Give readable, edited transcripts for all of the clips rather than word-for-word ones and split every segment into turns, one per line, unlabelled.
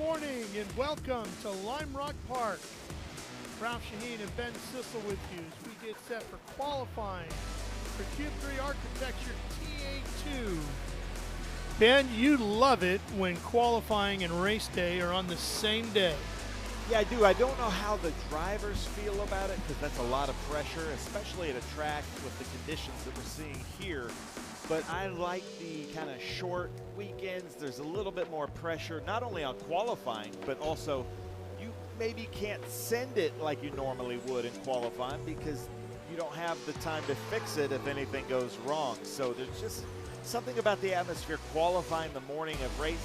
morning and welcome to Lime Rock Park. Ralph Shaheen and Ben Sissel with you as we get set for qualifying for Q3 Architecture TA2. Ben, you love it when qualifying and race day are on the same day.
Yeah, I do. I don't know how the drivers feel about it because that's a lot of pressure, especially at a track with the conditions that we're seeing here. But I like the kind of short weekends. There's a little bit more pressure, not only on qualifying, but also you maybe can't send it like you normally would in qualifying because you don't have the time to fix it if anything goes wrong. So there's just something about the atmosphere qualifying the morning of race.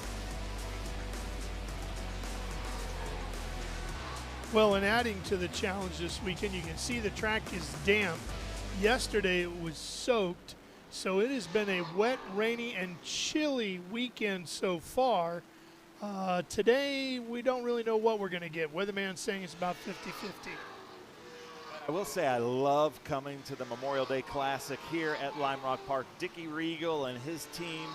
Well, and adding to the challenge this weekend, you can see the track is damp. Yesterday it was soaked. So it has been a wet, rainy, and chilly weekend so far. Today, we don't really know what we're going to get. Weatherman's saying it's about 50-50.
I will say I love coming to the Memorial Day Classic here at Lime Rock Park. Dickie Regal and his team,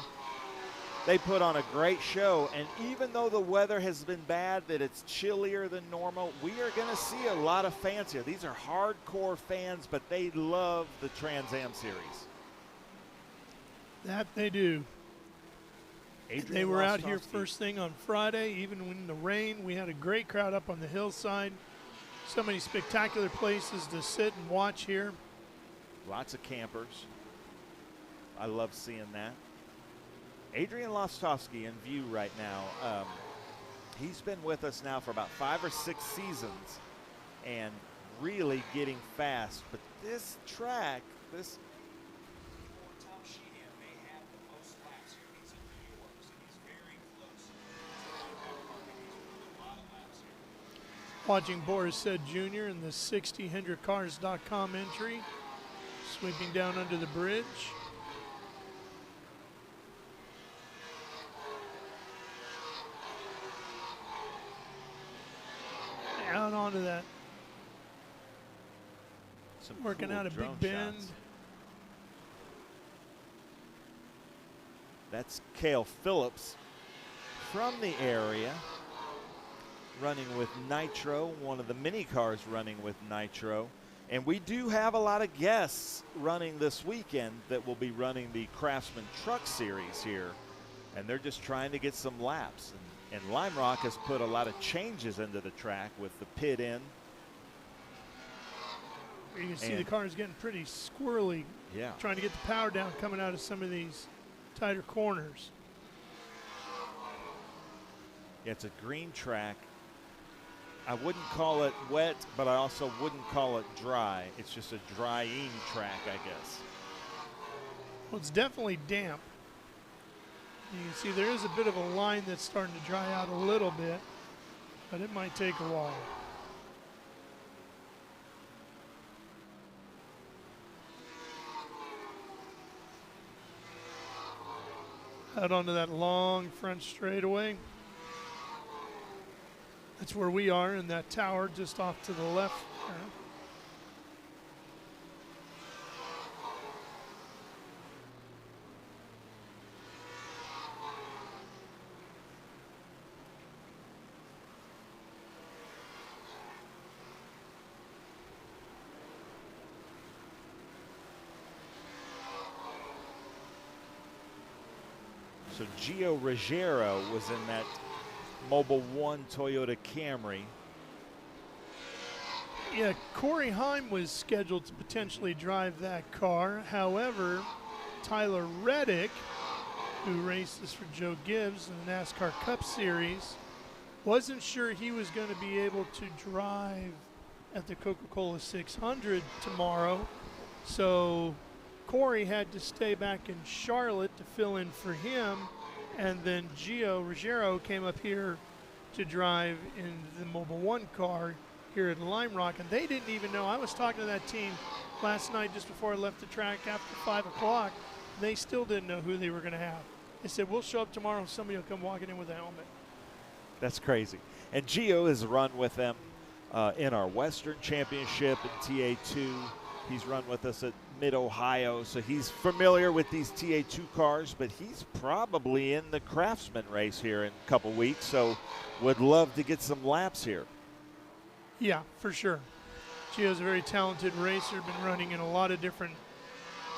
they put on a great show. And even though the weather has been bad, that it's chillier than normal, we are going to see a lot of fans here. These are hardcore fans, but they love the Trans Am Series.
That they do. They were out here first thing on Friday, even in the rain. We had a great crowd up on the hillside. So many spectacular places to sit and watch here.
Lots of campers. I love seeing that. Adrian Lostowski in view right now. He's been with us now for about 5 or 6 seasons and really getting fast. But this track, this
watching Boris Said Jr. in the 60HendrickCars.com entry, sweeping down under the bridge. Out onto that. Working
cool
out a big bend.
Shots. That's Cale Phillips from the area, running with Nitro, one of the mini cars running with Nitro. And we do have a lot of guests running this weekend that will be running the Craftsman Truck Series here. And they're just trying to get some laps. And Lime Rock has put a lot of changes into the track with the pit in.
You can see the cars getting pretty squirrely.
Yeah.
Trying to get the power down coming out of some of these tighter corners.
Yeah, it's a green track. I wouldn't call it wet, but I also wouldn't call it dry. It's just a drying track, I guess.
Well, it's definitely damp. You can see there is a bit of a line that's starting to dry out a little bit, but it might take a while. Out onto that long front straightaway. That's where we are in that tower just off to the left there.
So Gio Ruggiero was in that Mobile One Toyota Camry.
Yeah, Corey Heim was scheduled to potentially drive that car. However, Tyler Reddick, who races for Joe Gibbs in the NASCAR Cup Series, wasn't sure he was going to be able to drive at the Coca-Cola 600 tomorrow. So Corey had to stay back in Charlotte to fill in for him. And then Gio Ruggiero came up here to drive in the Mobile One car here at Lime Rock. And they didn't even know. I was talking to that team last night just before I left the track after 5 o'clock. They still didn't know who they were going to have. They said, we'll show up tomorrow and somebody will come walking in with a helmet.
That's crazy. And Gio has run with them in our Western Championship in TA2. He's run with us at Mid-Ohio, so he's familiar with these TA2 cars, but he's probably in the Craftsman race here in a couple weeks, so would love to get some laps here.
Yeah, for sure. Gio's a very talented racer, been running in a lot of different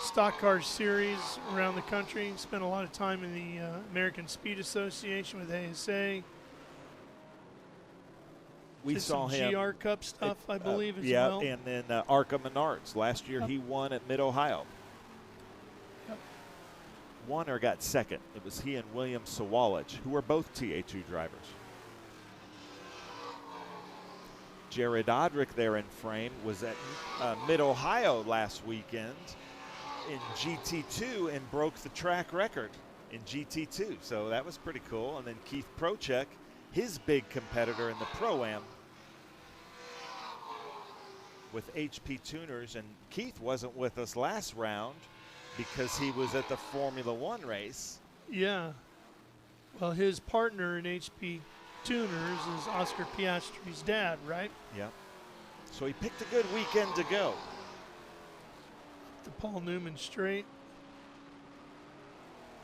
stock car series around the country. Spent a lot of time in the American Speed Association with ASA.
We
Did
saw
some
him.
GR Cup stuff, I believe, as
yeah,
well.
and then ARCA Menards. Last year he won at Mid-Ohio.
Yep.
Won or got second. It was he and William Sawalich, who were both TA2 drivers. Jared Odrick there in frame was at Mid-Ohio last weekend in GT2 and broke the track record in GT2. So that was pretty cool. And then Keith Prochek, his big competitor in the Pro-Am with HP Tuners, and Keith wasn't with us last round because he was at the Formula One race.
Yeah. Well, his partner in HP Tuners is Oscar Piastri's dad, right?
Yeah. So he picked a good weekend to go.
The Paul Newman straight.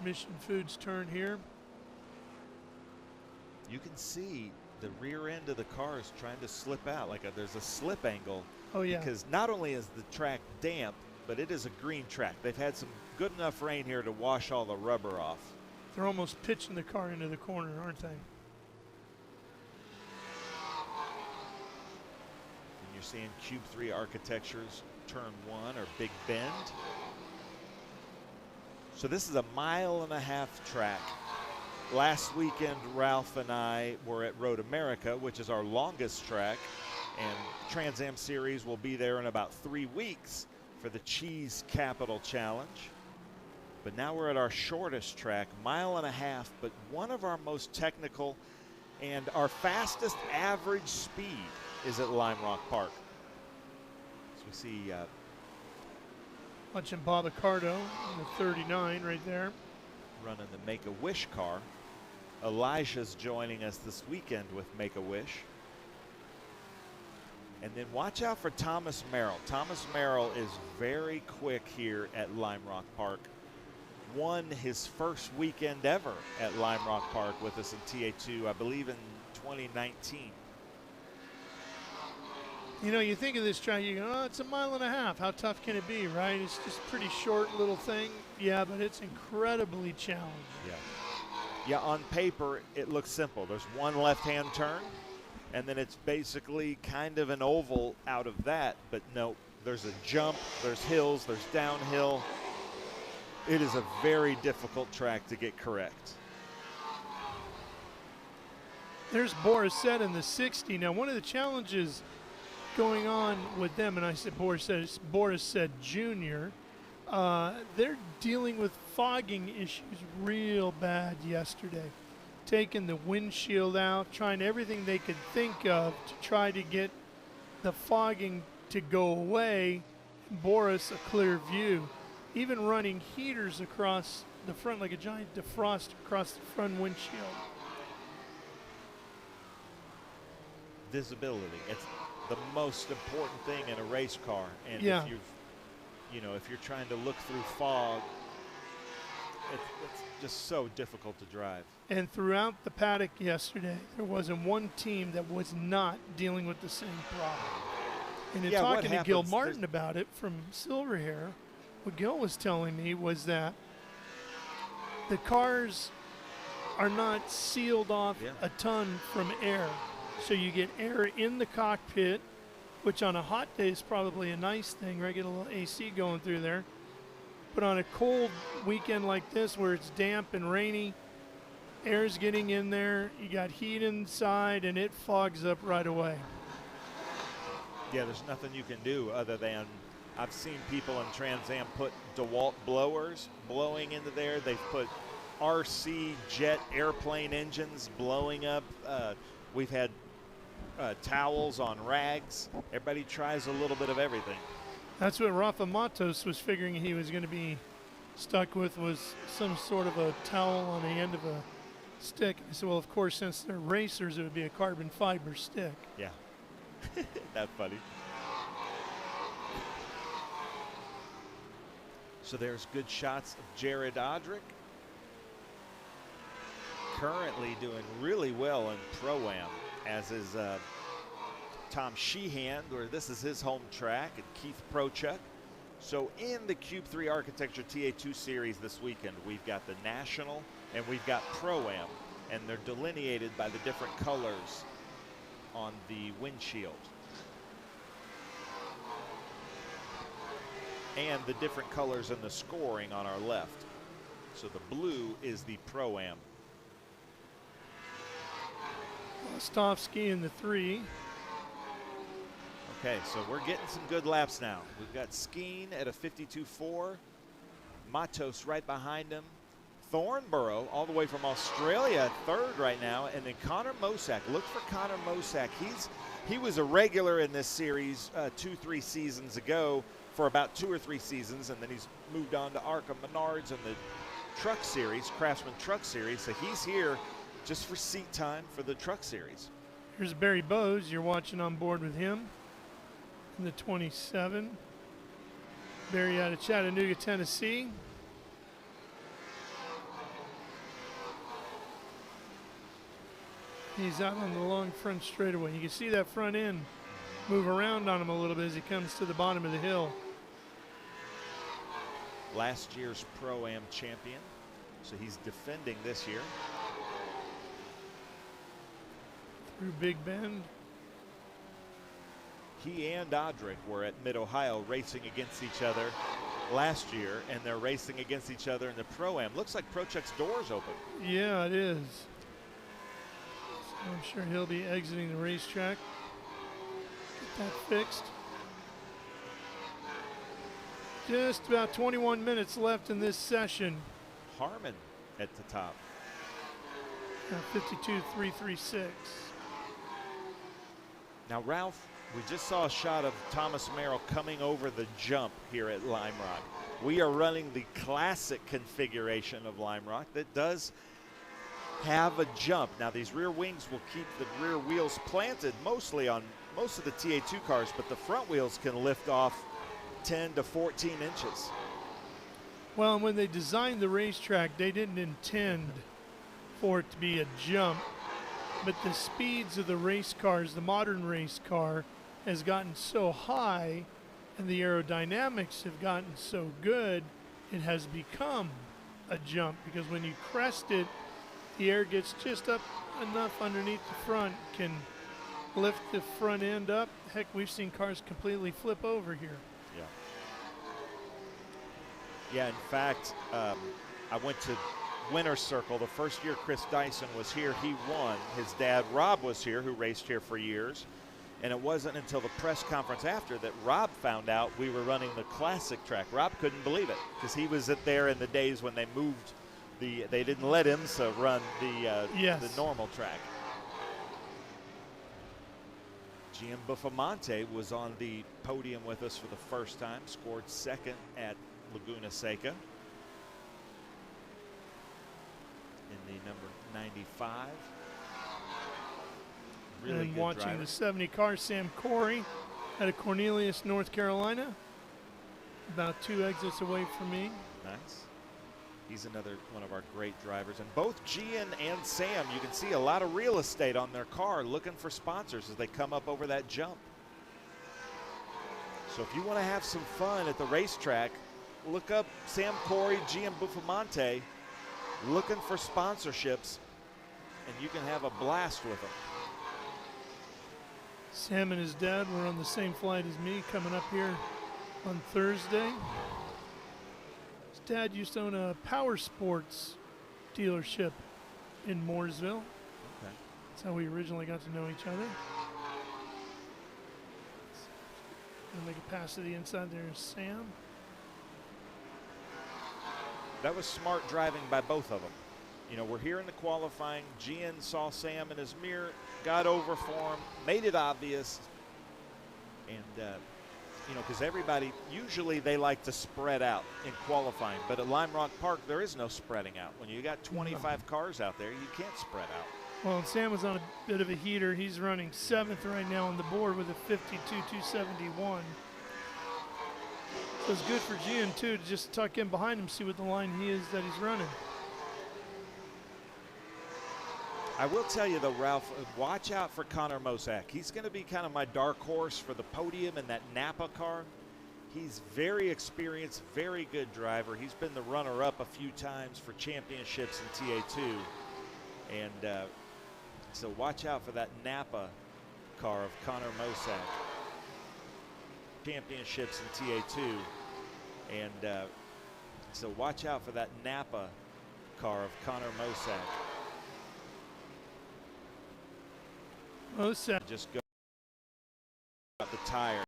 Mission Foods turn here.
You can see the rear end of the car is trying to slip out. There's a slip angle.
Oh, yeah.
Because not only is the track damp, but it is a green track. They've had some good enough rain here to wash all the rubber off.
They're almost pitching the car into the corner, aren't they? And
you're seeing Cube 3 Architecture's turn 1 or Big Bend. So this is a 1.5 mile track. Last weekend, Ralph and I were at Road America, which is our longest track, and Trans Am Series will be there in about 3 weeks for the Cheese Capital Challenge. But now we're at our shortest track, 1.5 miles, but one of our most technical, and our fastest average speed is at Lime Rock Park. So we see
Watching Bob Accardo in the 39 right there.
running the Make-A-Wish car. Elijah's joining us this weekend with Make-A-Wish. And then watch out for Thomas Merrill. Thomas Merrill is very quick here at Lime Rock Park. Won his first weekend ever at Lime Rock Park with us in TA2, I believe in 2019.
You know, you think of this track, you go, oh, it's 1.5 miles. How tough can it be, right? It's just a pretty short little thing. Yeah, but it's incredibly challenging.
Yeah. Yeah, on paper, it looks simple. There's one left-hand turn, and then it's basically kind of an oval out of that. But no, there's a jump, there's hills, there's downhill. It is a very difficult track to get correct.
There's Boris said in the 60. Now, one of the challenges going on with them, and I said Boris said Junior, they're dealing with fogging issues real bad yesterday. Taking the windshield out, trying everything they could think of to try to get the fogging to go away. Boris, a clear view. Even running heaters across the front like a giant defrost across the front windshield.
Visibility. It's the most important thing in a race car. And
yeah.
if you're trying to look through fog, it's just so difficult to drive.
And throughout the paddock yesterday, there wasn't one team that was not dealing with the same problem. And in talking to Gil Martin about it from Silver Hair, what Gil was telling me was that the cars are not sealed off a ton from air. So you get air in the cockpit, which on a hot day is probably a nice thing, right? Get a little AC going through there. But on a cold weekend like this where it's damp and rainy, air's getting in there, you got heat inside, and it fogs up right away.
Yeah, there's nothing you can do other than I've seen people in Trans Am put DeWalt blowers blowing into there. They've put RC jet airplane engines blowing up. We've had towels on rags. Everybody tries a little bit of everything.
That's what Rafa Matos was figuring he was going to be stuck with, was some sort of a towel on the end of a stick. I said, well, of course, since they're racers, it would be a carbon fiber stick.
Yeah. That's funny. So there's good shots of Jared Odrick. Currently doing really well in Pro-Am, as is Tom Sheehan, where this is his home track, and Keith Prochuk. So in the Cube 3 Architecture TA2 Series this weekend, we've got the National and we've got Pro-Am, and they're delineated by the different colors on the windshield. And the different colors in the scoring on our left. So the blue is the Pro-Am.
Ostofsky in the 3.
Okay, so we're getting some good laps now. We've got Skeen at a 52.4. Matos right behind him. Thornborough all the way from Australia, third right now. And then Connor Mosack. Look for Connor Mosack. He was a regular in this series 2-3 seasons ago for about 2 or 3 seasons, and then he's moved on to ARCA Menards and the Truck Series, Craftsman Truck Series. So he's here just for seat time for the Truck Series.
Here's Barry Bowes. You're watching on board with him in the 27. Barry out of Chattanooga, Tennessee. He's out on the long front straightaway. You can see that front end move around on him a little bit as he comes to the bottom of the hill.
Last year's Pro-Am champion, so he's defending this year.
Through Big Bend.
He and Odrick were at Mid-Ohio racing against each other last year, and they're racing against each other in the Pro-Am. Looks like Prochuk's door's open.
Yeah, it is. So I'm sure he'll be exiting the racetrack. Get that fixed. Just about 21 minutes left in this session.
Harmon at the top.
52.336.
Now, Ralph, we just saw a shot of Thomas Merrill coming over the jump here at Lime Rock. We are running the classic configuration of Lime Rock that does have a jump. Now, these rear wings will keep the rear wheels planted mostly on most of the TA2 cars, but the front wheels can lift off 10 to 14 inches.
Well, and when they designed the racetrack, they didn't intend for it to be a jump, but the speeds of the race cars, the modern race car, has gotten so high and the aerodynamics have gotten so good, it has become a jump, because when you crest it, the air gets just up enough underneath the front, can lift the front end up. Heck, we've seen cars completely flip over here.
Yeah. Yeah, in fact, I went to Winner's Circle the first year Chris Dyson was here. He won. His dad, Rob, was here, who raced here for years. And it wasn't until the press conference after that Rob found out we were running the classic track. Rob couldn't believe it, because he was there in the days when they moved they didn't let IMSA run the normal track. GM Buffamonte was on the podium with us for the first time, scored second at Laguna Seca in the number 95. Really
and
good
watching
driver.
the 70 car, Sam Corey out of Cornelius, North Carolina, about 2 exits away from me.
Nice. He's another one of our great drivers. And both Gian and Sam, you can see a lot of real estate on their car looking for sponsors as they come up over that jump. So if you want to have some fun at the racetrack, look up Sam Corey, Gian Buffamonte, looking for sponsorships, and you can have a blast with them.
Sam and his dad were on the same flight as me coming up here on Thursday. His dad used to own a power sports dealership in Mooresville.
Okay.
That's how we originally got to know each other. Gonna make a pass to the inside. There's Sam.
That was smart driving by both of them. You know, we're here in the qualifying. Gian saw Sam in his mirror, got over for him, made it obvious. And, you know, because everybody, usually they like to spread out in qualifying. But at Lime Rock Park, there is no spreading out. When you got 25 cars out there, you can't spread out.
Well, and Sam was on a bit of a heater. He's running 7th right now on the board with a 52.271. So it's good for Gian, too, to just tuck in behind him, see what the line he is that he's running.
I will tell you, though, Ralph, watch out for Connor Mosak. He's going to be kind of my dark horse for the Podium and that Napa car. He's very experienced, very good driver. He's been the runner-up a few times for championships in TA2. And so watch out for that Napa car of Connor Mosak. Championships in TA2. And so watch out for that Napa car of Connor Mosak.
Mosak.
Just go up the tire.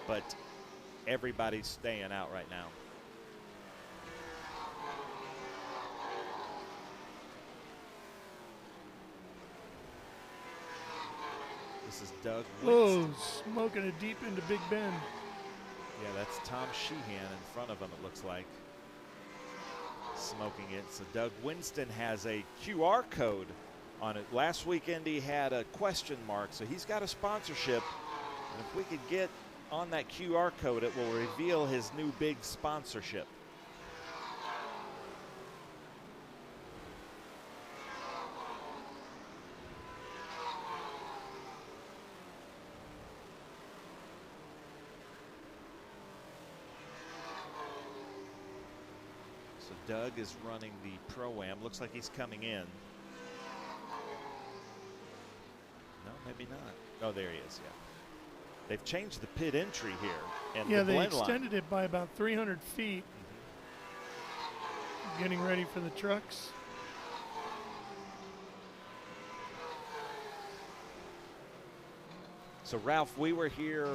But everybody's staying out right now. This is Doug Winston.
Oh, smoking it deep into Big Bend.
Yeah, that's Tom Sheehan in front of him, it looks like. Smoking it. So Doug Winston has a QR code on it. Last weekend he had a question mark, so he's got a sponsorship. And if we could get on that QR code, it will reveal his new big sponsorship. So Doug is running the Pro-Am. Looks like he's coming in. No, maybe not. Oh, there he is, yeah. They've changed the pit entry here. And
yeah,
the
they
blend
extended
line.
it by about 300 feet. Getting ready for the trucks.
So, Ralph, we were here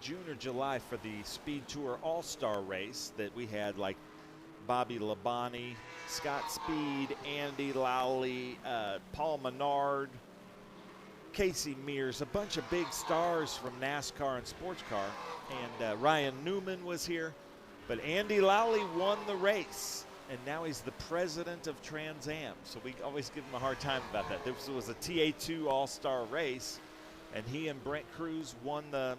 June or July for the Speed Tour All-Star race that we had, like Bobby Labonte, Scott Speed, Andy Lowley, Paul Menard, Casey Mears, a bunch of big stars from NASCAR and sports car. And Ryan Newman was here. But Andy Lowley won the race, and now he's the president of Trans Am. So we always give him a hard time about that. This was a TA2 All-Star race, and he and Brent Cruz won the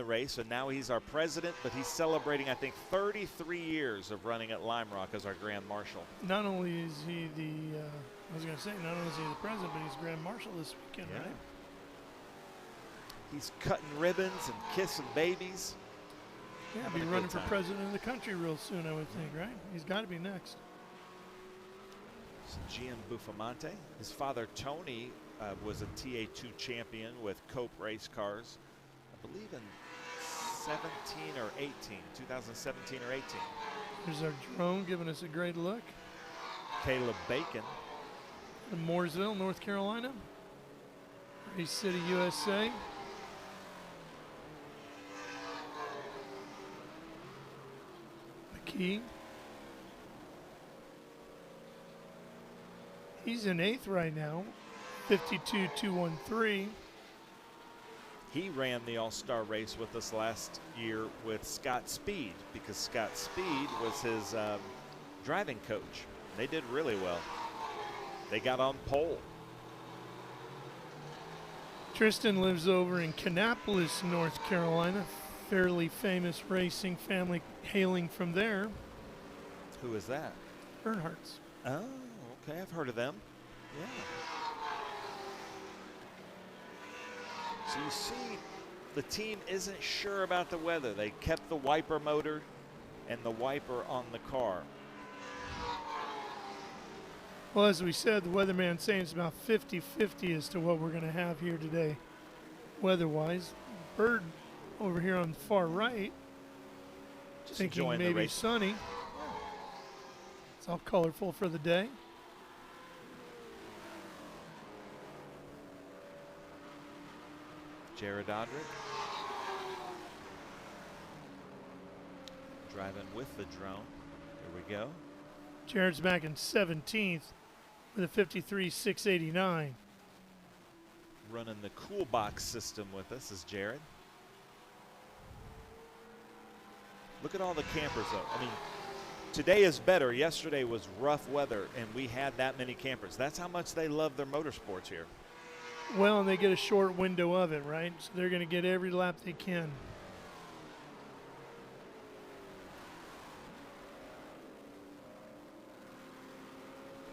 race, and now he's our president, but he's celebrating, I think, 33 years of running at Lime Rock as our Grand Marshal.
Not only is he the, I was going to say, not only is he the president, but he's Grand Marshal this weekend,
Yeah.
right?
He's cutting ribbons and kissing babies.
Yeah,
Having
be
a
running
good
for
time.
president of the country real soon, I would think, right? He's got to be next.
So Gian Buffamonte. His father, Tony, was a TA2 champion with Cope race cars, I believe in 17 or 18, 2017 or 18.
Here's our drone giving us a great look.
Caleb Bacon.
In Mooresville, North Carolina. Race City, USA. McKee. He's in 8th right now, 52.213.
He ran the All-Star race with us last year with Scott Speed, because Scott Speed was his driving coach. They did really well. They got on pole.
Tristan lives over in Kannapolis, North Carolina. Fairly famous racing family hailing from there.
Who is that?
Earnhardt's.
Oh, okay. I've heard of them. Yeah. So you see, the team isn't sure about the weather. They kept the wiper motor and the wiper on the car.
Well, as we said, the weatherman's saying it's about 50-50 as to what we're going to have here today, weather-wise. Bird over here on the far right,
Just
thinking
enjoying the
maybe
race.
sunny. It's all colorful for the day.
Jared Odrick driving with the drone. Here we go.
Jared's back in 17th with a 53.689.
Running the cool box system with us is Jared. Look at all the campers though. I mean, today is better. Yesterday was rough weather and we had that many campers. That's how much they love their motorsports here.
Well, and they get a short window of it, right? So they're going to get every lap they can.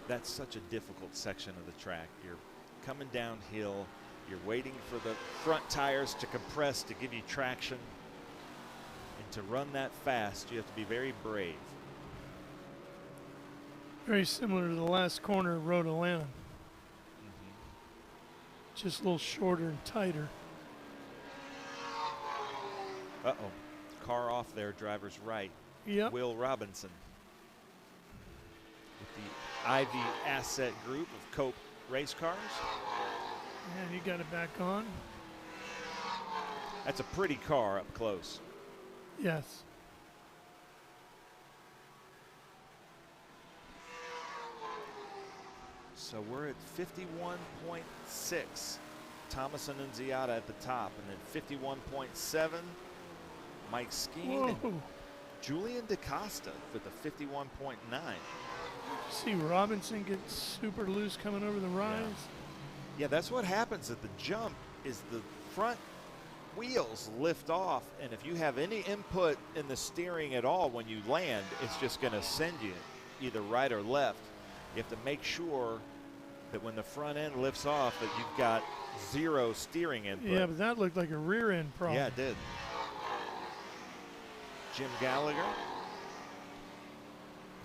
That's such a difficult section of the track. You're coming downhill. You're waiting for the front tires to compress to give you traction. And to run that fast, you have to be very brave.
Very similar to the last corner of Road Atlanta. Just a little shorter and tighter.
Uh-oh. Car off there, driver's right.
Yep.
Will Robinson. With the Ivy Asset Group of Cope race cars.
And he got it back on.
That's a pretty car up close.
Yes.
So we're at 51.6. Thomason and Ziada at the top. And then 51.7. Mike Skeen. And Julian DaCosta with the 51.9.
See Robinson get super loose coming over the rise.
Yeah, that's what happens at the jump is the front wheels lift off, and if you have any input in the steering at all when you land, it's just going to send you either right or left. You have to make sure that when the front end lifts off that you've got zero steering input.
Yeah, but that looked like a rear end problem.
Yeah, it did. Jim Gallagher,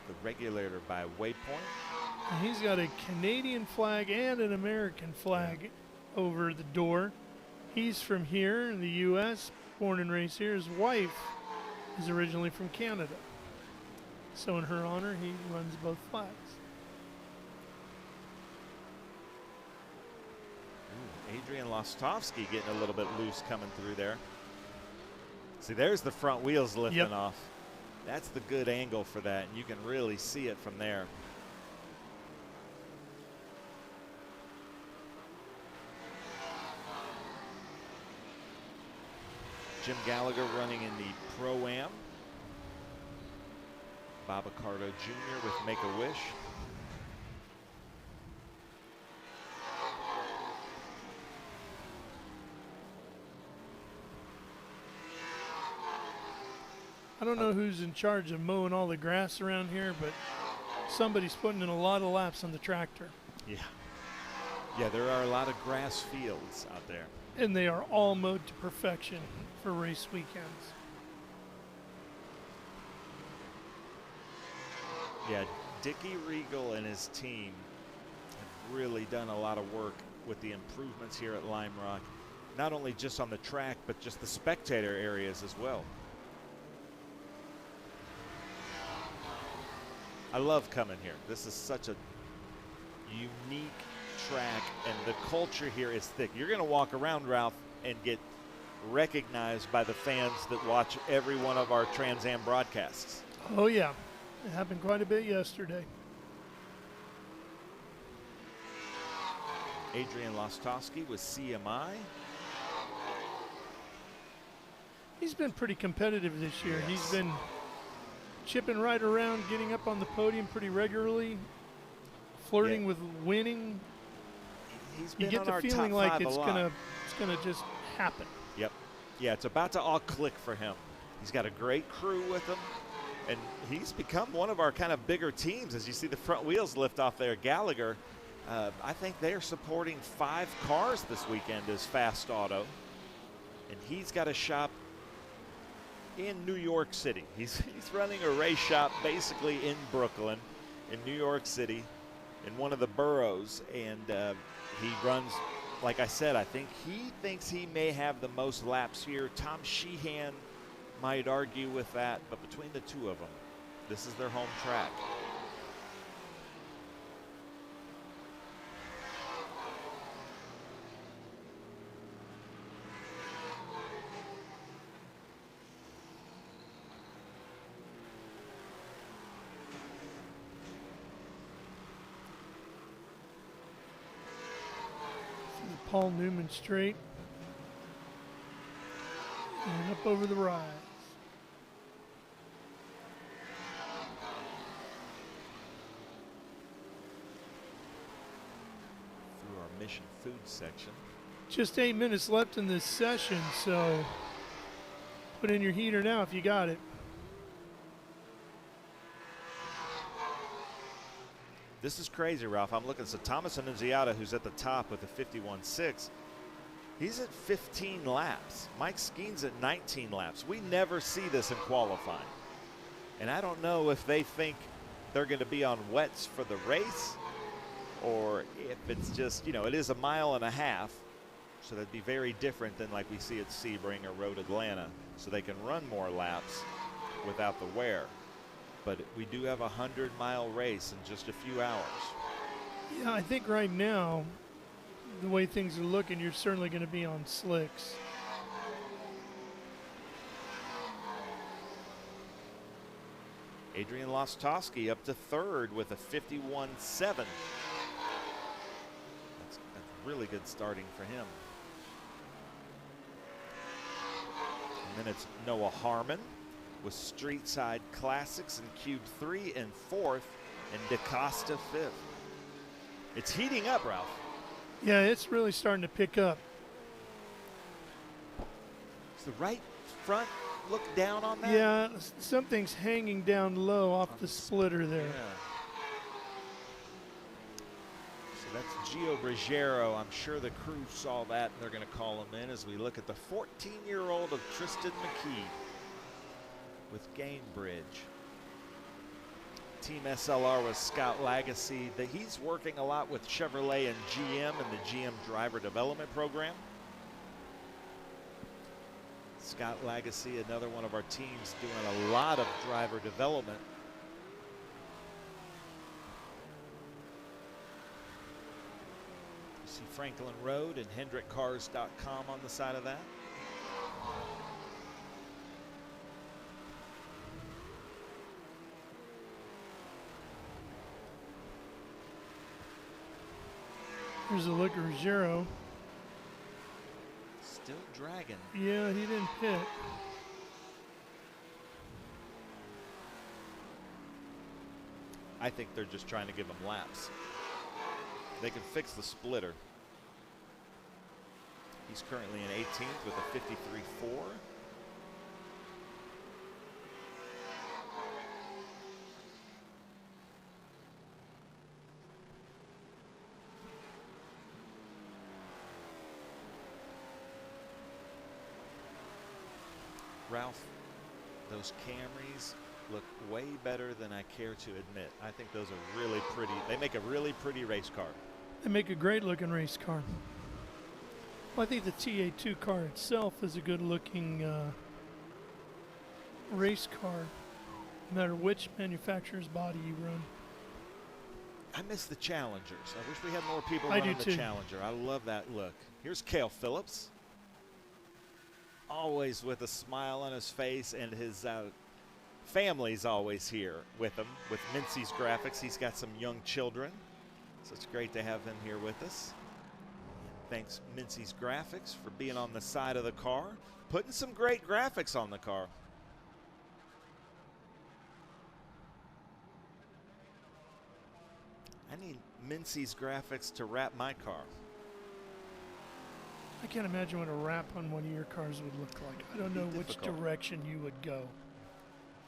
the regulator by waypoint.
And he's got a Canadian flag and an American flag over the door. He's from here in the U.S., born and raised here. His wife is originally from Canada. So in her honor, he runs both flags.
Ooh, Adrian Lostovsky getting a little bit loose coming through there. See, there's the front wheels lifting off. That's the good angle for that, and you can really see it from there. Jim Gallagher running in the Pro-Am. Bob Accardo Jr. with Make-A-Wish.
I don't know who's in charge of mowing all the grass around here, but somebody's putting in a lot of laps on the tractor.
Yeah. Yeah, there are a lot of grass fields out there.
And they are all mowed to perfection for race weekends.
Yeah, Dickie Regal and his team have really done a lot of work with the improvements here at Lime Rock. Not only just on the track, but just the spectator areas as well. I love coming here. This is such a unique track, and the culture here is thick. You're going to walk around, Ralph, and get recognized by the fans that watch every one of our Trans Am broadcasts.
Oh, yeah. It happened quite a bit yesterday.
Adrian Lostovsky with CMI.
He's been pretty competitive this year.
Yes.
He's been chipping right around, getting up on the podium pretty regularly, flirting with winning.
He's been
you get
on
the
our
feeling
top
like
five
it's
a lot.
gonna just happen.
Yep. Yeah, it's about to all click for him. He's got a great crew with him, and he's become one of our kind of bigger teams. As you see the front wheels lift off there, Gallagher, I think they are supporting 5 cars this weekend as Fast Auto, and he's got a shop in New York City. He's running a race shop basically in Brooklyn, in New York City, in one of the boroughs, and he runs, like I said, I think he thinks he may have the most laps here. Tom Sheehan might argue with that, but between the two of them, this is their home track.
Paul Newman straight and up over the rise.
Through our intermission food section.
Just 8 minutes left in this session, so put in your heater now if you got it.
This is crazy, Ralph. I'm looking. So Thomas Annunziata, who's at the top with a 51.6, he's at 15 laps. Mike Skeen's at 19 laps. We never see this in qualifying. And I don't know if they think they're going to be on wets for the race or if it's just, you know, it is a mile and a half. So that'd be very different than like we see at Sebring or Road Atlanta. So they can run more laps without the wear. But we do have a 100-mile race in just a few hours.
Yeah, I think right now, the way things are looking, you're certainly going to be on slicks.
Adrian Lostowski up to third with a 51.7. That's really good starting for him. And then it's Noah Harmon with Street Side Classics in Q3 and fourth, and DaCosta fifth. It's heating up, Ralph.
Yeah, it's really starting to pick up.
Is the right front look down on that?
Yeah, something's hanging down low off the splitter there.
Yeah. So that's Gio Brigero. I'm sure the crew saw that, and they're going to call him in as we look at the 14-year-old of Tristan McKee with Gainbridge. Team SLR was Scott Lagasse. He's working a lot with Chevrolet and GM and the GM Driver Development Program. Scott Lagasse, another one of our teams, doing a lot of driver development. You see Franklin Road and HendrickCars.com on the side of that.
Here's a look at Ruggiero.
Still dragging.
Yeah, he didn't pit.
I think they're just trying to give him laps. They can fix the splitter. He's currently in 18th with a 53.4. Ralph, those Camrys look way better than I care to admit. I think those are really pretty. They make a really pretty race car.
They make a great looking race car. Well, I think the TA2 car itself is a good looking race car, no matter which manufacturer's body you run.
I miss the Challengers. I wish we had more people
I
running
do
the
too.
Challenger. I love that look. Here's Cale Phillips. Always with a smile on his face, and his family's always here with him. With Mincy's Graphics, he's got some young children, so it's great to have him here with us. Thanks Mincy's Graphics for being on the side of the car, putting some great graphics on the car. I need Mincy's Graphics to wrap my car.
I can't imagine what a wrap on one of your cars would look like. I don't know which direction you would go.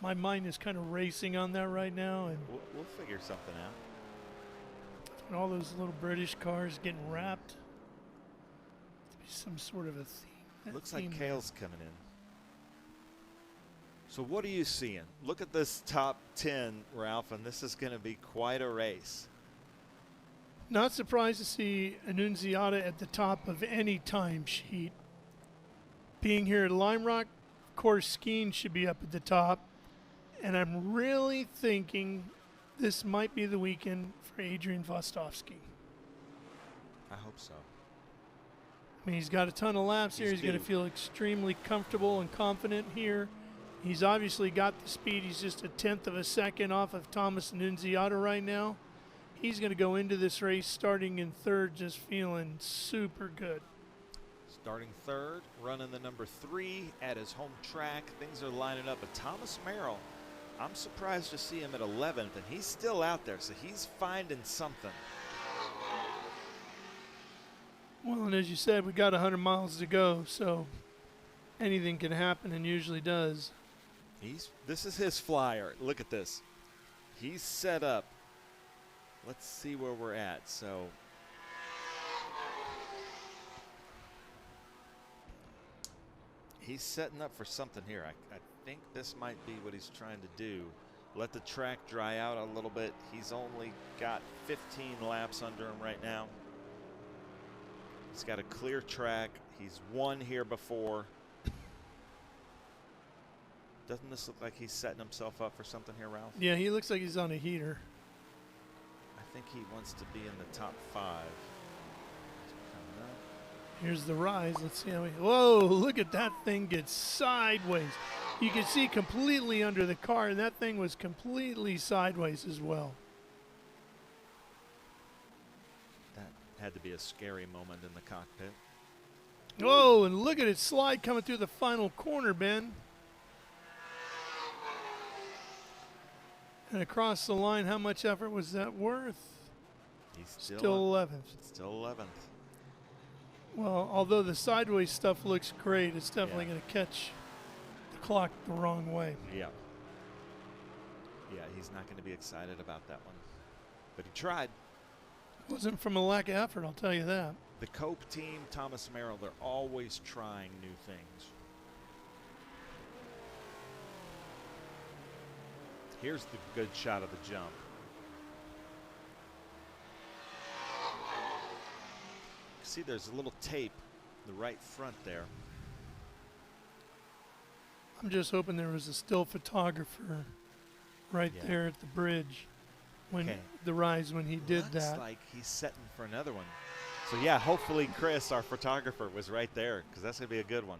My mind is kind of racing on that right now, and
We'll figure something out.
and all those little British cars getting wrapped. Be some sort of a theme.
Looks like Cale's coming in. So what are you seeing? Look at this top 10, Ralph, and this is going to be quite a race.
Not surprised to see Annunziata at the top of any timesheet. Being here at Lime Rock, of course, Skeen should be up at the top. And I'm really thinking this might be the weekend for Adrian Vostovsky.
I hope so.
I mean, he's got a ton of laps here. He's going to feel extremely comfortable and confident here. He's obviously got the speed. He's just a tenth of a second off of Thomas Annunziata right now. He's going to go into this race starting in third, just feeling super good.
Starting third, running the number 3 at his home track. Things are lining up. But Thomas Merrill, I'm surprised to see him at 11th, and he's still out there, so he's finding something.
Well, and as you said, we got 100 miles to go, so anything can happen and usually does.
This is his flyer. Look at this. He's set up. Let's see where we're at. So he's setting up for something here. I think this might be what he's trying to do. Let the track dry out a little bit. He's only got 15 laps under him right now. He's got a clear track. He's won here before. Doesn't this look like he's setting himself up for something here, Ralph?
Yeah, he looks like he's on a heater.
I think he wants to be in the top 5.
Here's the rise. Let's see how he. Whoa, look at that thing get sideways. You can see completely under the car, and that thing was completely sideways as well.
That had to be a scary moment in the cockpit.
Whoa, and look at it slide coming through the final corner, Ben. And across the line, how much effort was that worth?
He's
still 11th.
Still 11th.
Well, although the sideways stuff looks great, it's definitely going to catch the clock the wrong way.
Yeah. Yeah, he's not going to be excited about that one. But he tried.
It wasn't from a lack of effort, I'll tell you that.
The Cope team, Thomas Merrill, they're always trying new things. Here's the good shot of the jump. See, there's a little tape in the right front there.
I'm just hoping there was a still photographer right there at the bridge when the rise when he did that.
Looks like he's setting for another one. So yeah, hopefully Chris, our photographer, was right there, because that's going to be a good one.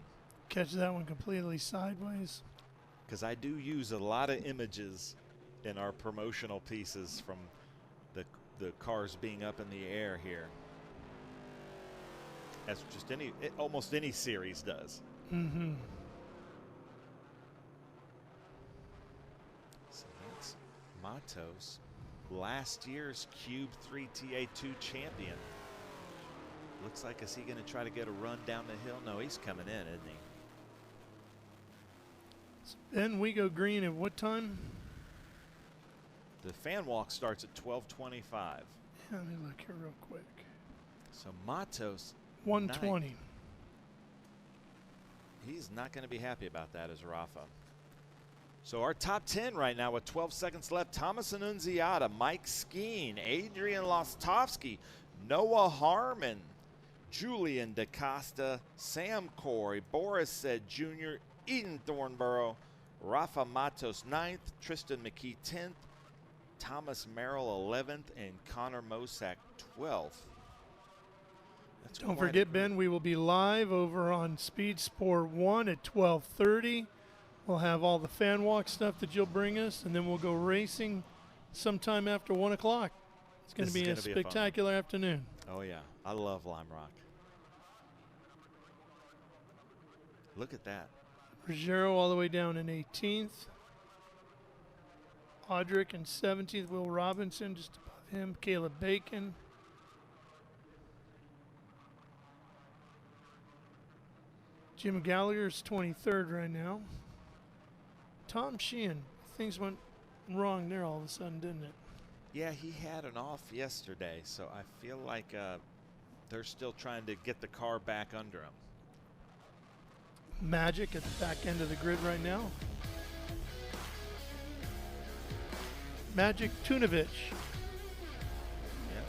Catch that one completely sideways.
Because I do use a lot of images in our promotional pieces from the cars being up in the air here. As just almost any series does.
Mm-hmm.
So that's Matos, last year's Cube 3 TA2 champion. Looks like, is he going to try to get a run down the hill? No, he's coming in, isn't he?
Then we go green at what time?
The fan walk starts at 12:25.
Yeah, let me look here real quick.
So Matos,
120.
He's not going to be happy about that as Rafa. So our top 10 right now with 12 seconds left. Thomas Annunziata, Mike Skeen, Adrian Lostovsky, Noah Harmon, Julian DaCosta, Sam Corey, Boris Said Jr., Eden Thornborough, Rafa Matos 9th, Tristan McKee 10th, Thomas Merrill 11th, and Connor Mosack 12th.
Don't forget, Ben, we will be live over on Speed Sport 1 at 12:30. We'll have all the fan walk stuff that you'll bring us, and then we'll go racing sometime after 1 o'clock. It's going to be a spectacular afternoon.
Oh, yeah. I love Lime Rock. Look at that.
Ruggiero all the way down in 18th. Audric in 17th. Will Robinson just above him. Caleb Bacon. Jim Gallagher's 23rd right now. Tom Sheehan. Things went wrong there all of a sudden, didn't it?
Yeah, he had an off yesterday, so I feel like they're still trying to get the car back under him.
Magic at the back end of the grid right now. Magic Tunovich.
Yeah.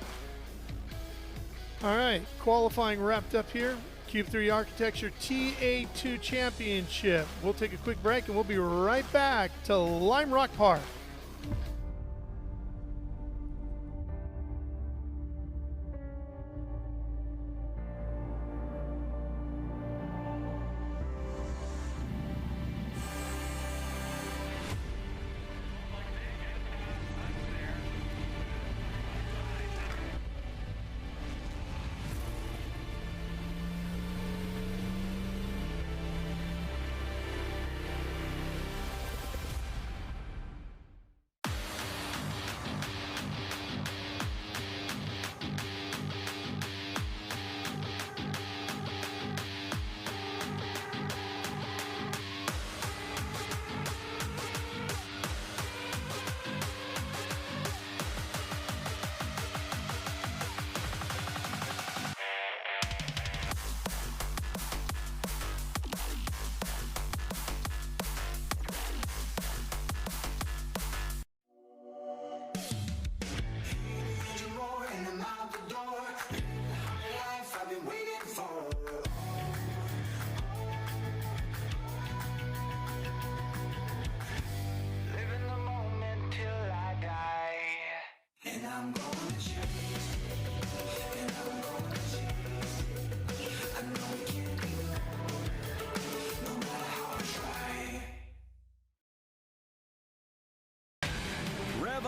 All right, qualifying wrapped up here. Cube 3 Architecture TA2 Championship. We'll take a quick break and we'll be right back to Lime Rock Park.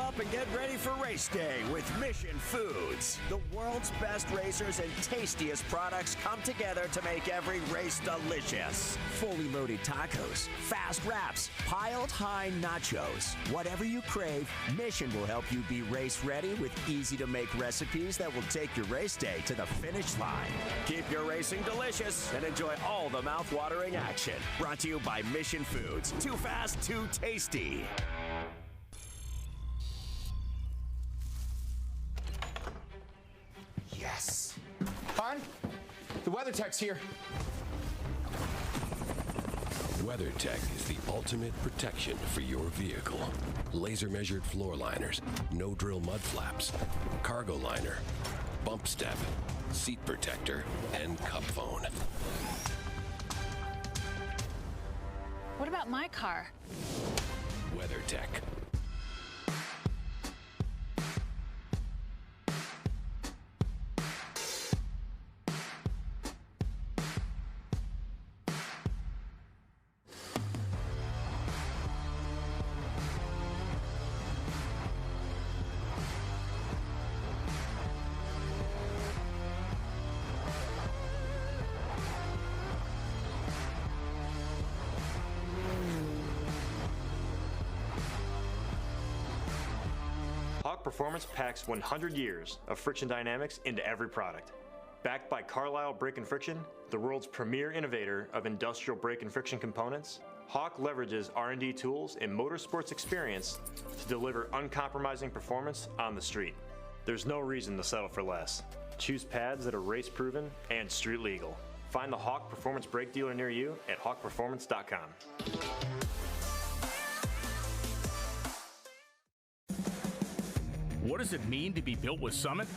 up and get ready for race day with Mission Foods. The world's best racers and tastiest products come together to make every race delicious. Fully loaded tacos, fast wraps, piled high nachos. Whatever you crave, Mission will help you be race ready with easy-to-make recipes that will take your race day to the finish line. Keep your racing delicious and enjoy all the mouth-watering action. Brought to you by Mission Foods. Too fast, too tasty.
Yes. Hon, the weather tech's here.
WeatherTech is the ultimate protection for your vehicle. Laser measured floor liners, no drill mud flaps, cargo liner, bump step, seat protector, and cup phone.
What about my car?
WeatherTech.
Hawk Performance packs 100 years of friction dynamics into every product. Backed by Carlisle Brake and Friction, the world's premier innovator of industrial brake and friction components, Hawk leverages R&D tools and motorsports experience to deliver uncompromising performance on the street. There's no reason to settle for less. Choose pads that are race-proven and street-legal. Find the Hawk Performance brake dealer near you at hawkperformance.com.
What does it mean to be built with Summit?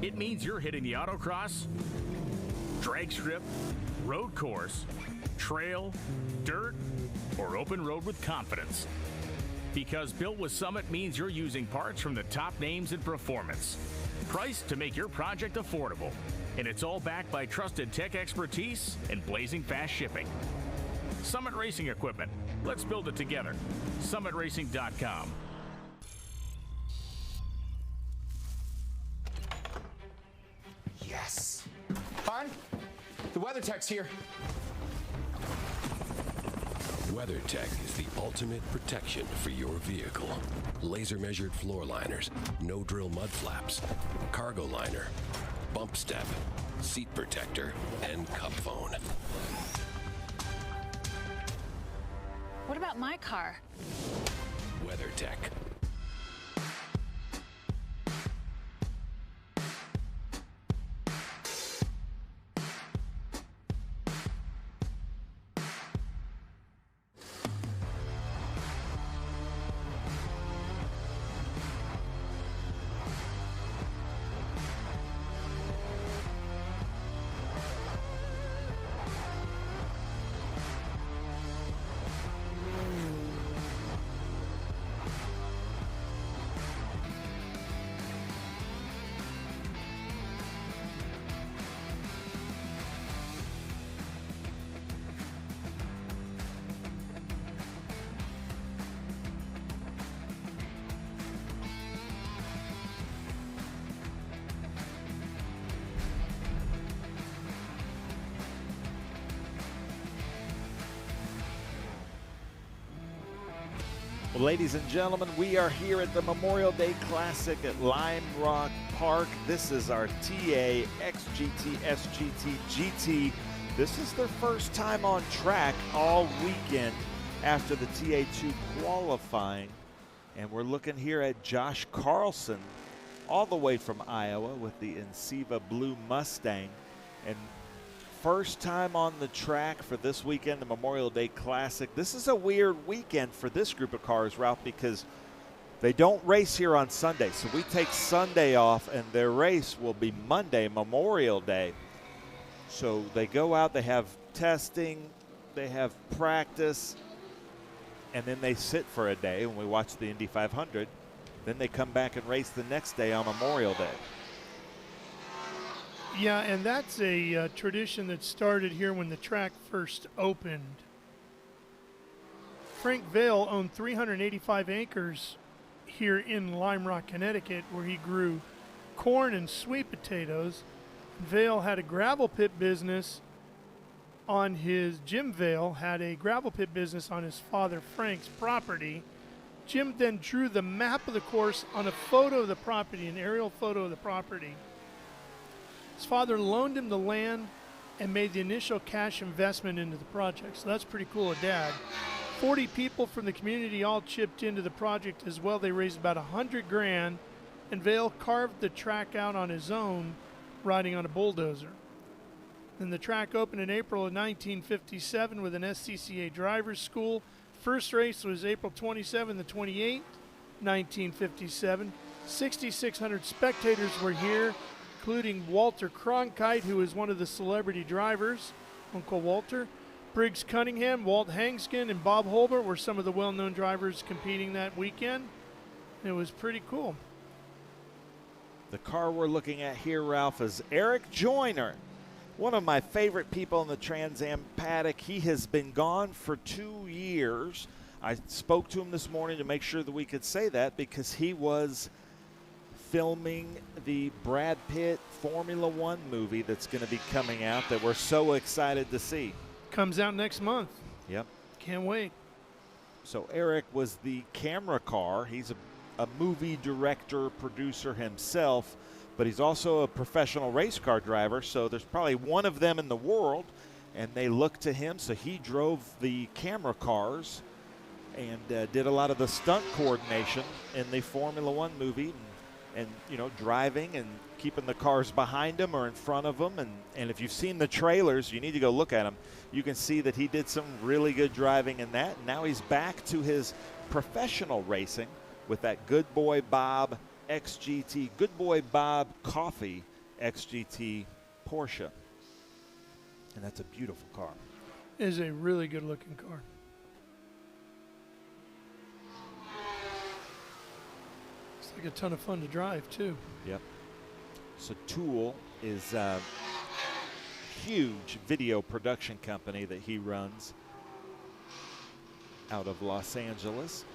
It means you're hitting the autocross, drag strip, road course, trail, dirt, or open road with confidence. Because built with Summit means you're using parts from the top names in performance. Priced to make your project affordable. And it's all backed by trusted tech expertise and blazing fast shipping. Summit Racing Equipment. Let's build it together. SummitRacing.com.
Yes. Hon, the weather tech's here.
WeatherTech is the ultimate protection for your vehicle. Laser measured floor liners, no drill mud flaps, cargo liner, bump step, seat protector, and cup phone.
What about my car?
WeatherTech.
Well, ladies and gentlemen, we are here at the Memorial Day Classic at Lime Rock Park. This is our TA XGT SGT GT. This is their first time on track all weekend after the TA2 qualifying. And we're looking here at Josh Carlson, all the way from Iowa with the Enceva Blue Mustang. And first time on the track for this weekend, the Memorial Day Classic. This is a weird weekend for this group of cars, Ralph, because they don't race here on Sunday. So we take Sunday off, and their race will be Monday, Memorial Day. So they go out, they have testing, they have practice, and then they sit for a day when we watch the Indy 500. Then they come back and race the next day on Memorial Day.
Yeah, and that's a tradition that started here when the track first opened. Frank Vail owned 385 acres here in Lime Rock, Connecticut, where he grew corn and sweet potatoes. Vail had a gravel pit business on his, Jim Vail had a gravel pit business on his father Frank's property. Jim then drew the map of the course on a photo of the property, an aerial photo of the property. His father loaned him the land and made the initial cash investment into the project. So that's pretty cool of Dad. 40 people from the community all chipped into the project as well. They raised about $100,000, and Vail carved the track out on his own, riding on a bulldozer. Then the track opened in April of 1957 with an SCCA driver's school. First race was April 27 to 28, 1957. 6,600 spectators were here, including Walter Cronkite, who was one of the celebrity drivers, Uncle Walter. Briggs Cunningham, Walt Hangskin, and Bob Holbert were some of the well-known drivers competing that weekend. It was pretty cool.
The car we're looking at here, Ralph, is Eric Joyner, one of my favorite people in the Trans Am paddock. He has been gone for 2 years. I spoke to him this morning to make sure that we could say that because he was filming the Brad Pitt Formula One movie that's going to be coming out that we're so excited to see.
Comes out next month.
Yep.
Can't wait.
So Eric was the camera car. He's a movie director, producer himself, but he's also a professional race car driver, so there's probably one of them in the world, and they look to him. So he drove the camera cars and did a lot of the stunt coordination in the Formula One movie, and you know, driving and keeping the cars behind him or in front of him. And if you've seen the trailers, you need to go look at them. You can see that he did some really good driving in that. And now he's back to his professional racing with that Good Boy Bob XGT, Good Boy Bob Coffee XGT Porsche. And that's a beautiful car.
It is a really good looking car. It's like a ton of fun to drive too.
Yep. So Tool is a huge video production company that he runs out of Los Angeles,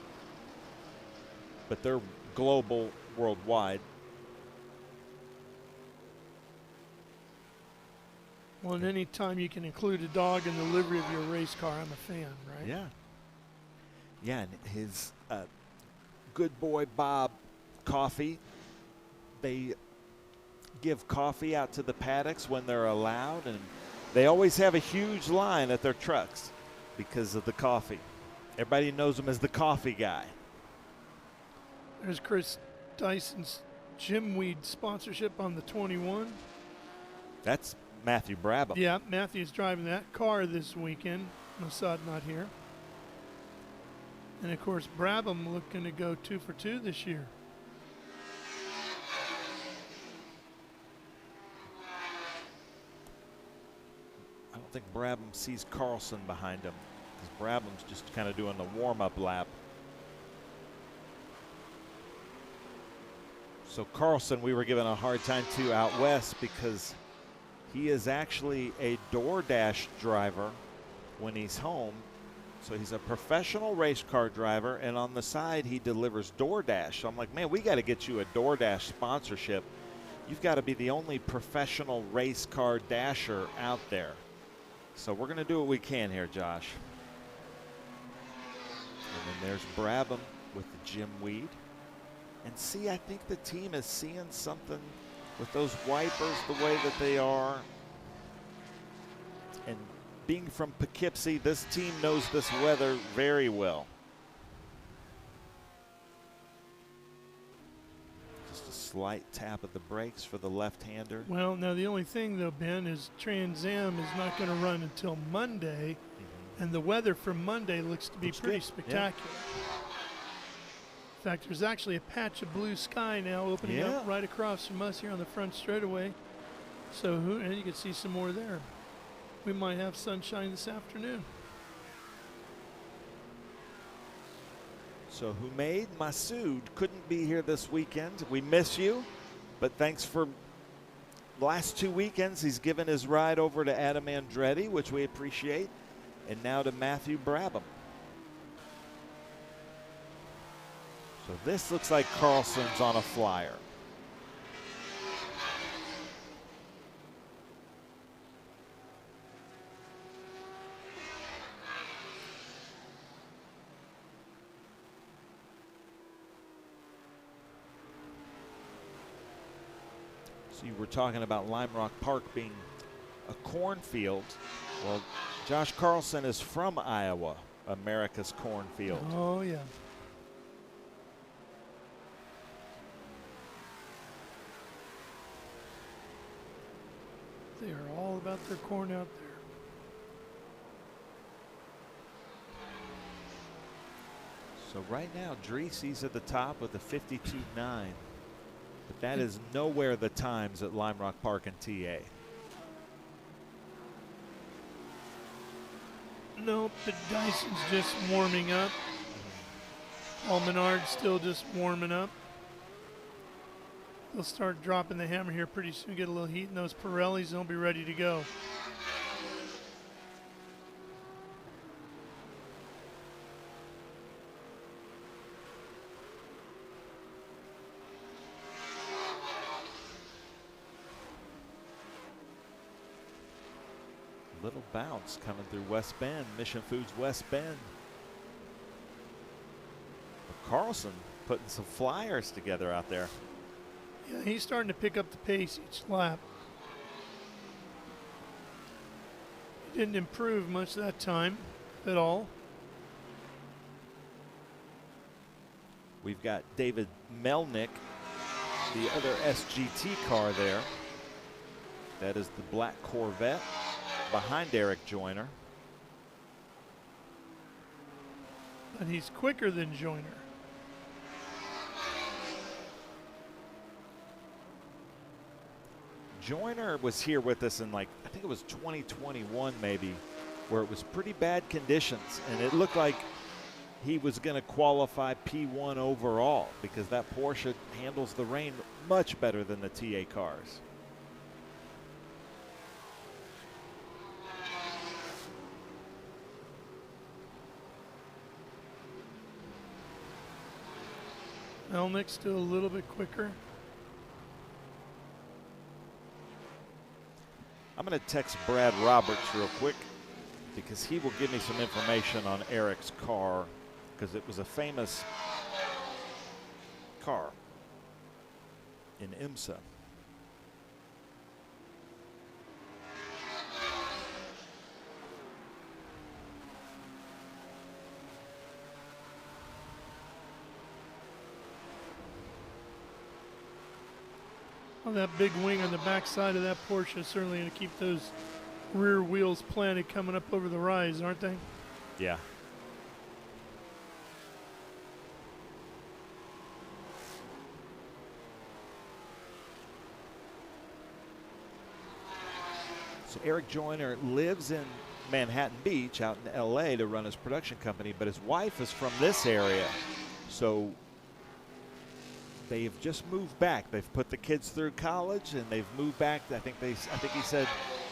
but they're global, worldwide.
Well, and any time you can include a dog in the livery of your race car, I'm a fan, right?
Yeah. Yeah, and his Good Boy Bob Coffee, they give coffee out to the paddocks when they're allowed, and they always have a huge line at their trucks because of the coffee. Everybody knows him as the coffee guy.
There's Chris Dyson's Jim Weed sponsorship on the 21.
That's Matthew Brabham.
Yeah, Matthew's driving that car this weekend. Mossad not here. And of course, Brabham looking to go 2 for 2 this year.
I don't think Brabham sees Carlson behind him because Brabham's just kind of doing the warm-up lap. So Carlson, we were given a hard time to out west because he is actually a DoorDash driver when he's home. So he's a professional race car driver, and on the side he delivers DoorDash. So I'm like, man, we got to get you a DoorDash sponsorship. You've got to be the only professional race car dasher out there. So we're going to do what we can here, Josh. And then there's Brabham with the Jim Weed. And see, I think the team is seeing something with those wipers the way that they are. And being from Poughkeepsie, this team knows this weather very well. Just a slight tap of the brakes for the left-hander.
Well, now the only thing though, Ben, is Trans Am is not going to run until Monday, and the weather for Monday looks to be pretty spectacular. Yeah. In fact, there's actually a patch of blue sky now opening up right across from us here on the front straightaway. So and you can see some more there. We might have sunshine this afternoon.
So Humaid Masood couldn't be here this weekend. We miss you, but thanks for the last 2 weekends. He's given his ride over to Adam Andretti, which we appreciate, and now to Matthew Brabham. So this looks like Carlson's on a flyer. So you were talking about Lime Rock Park being a cornfield. Well, Josh Carlson is from Iowa, America's cornfield.
Oh, yeah. They are all about their corn out there.
So right now, Dreese's at the top with a 52.9. But that is nowhere the times at Lime Rock Park and TA.
Nope, the Dyson's just warming up. Paul Menard's still just warming up. They'll start dropping the hammer here pretty soon, get a little heat in those Pirellis, and they'll be ready to go.
Little bounce coming through West Bend, Mission Foods West Bend. But Carlson putting some flyers together out there.
Yeah, he's starting to pick up the pace each lap. He didn't improve much that time at all.
We've got David Melnick, the other SGT car there. That is the black Corvette behind Eric Joyner.
But he's quicker than Joyner.
Joyner was here with us in, like, I think it was 2021 maybe, where it was pretty bad conditions, and it looked like he was going to qualify P1 overall because that Porsche handles the rain much better than the TA cars.
Melnick's still a little bit quicker.
I'm going to text Brad Roberts real quick because he will give me some information on Eric's car because it was a famous car in IMSA.
Well, that big wing on the back side of that Porsche is certainly going to keep those rear wheels planted coming up over the rise, aren't they?
Yeah. So Eric Joyner lives in Manhattan Beach out in LA to run his production company, but his wife is from this area. So they've just moved back. They've put the kids through college and they've moved back. I think he said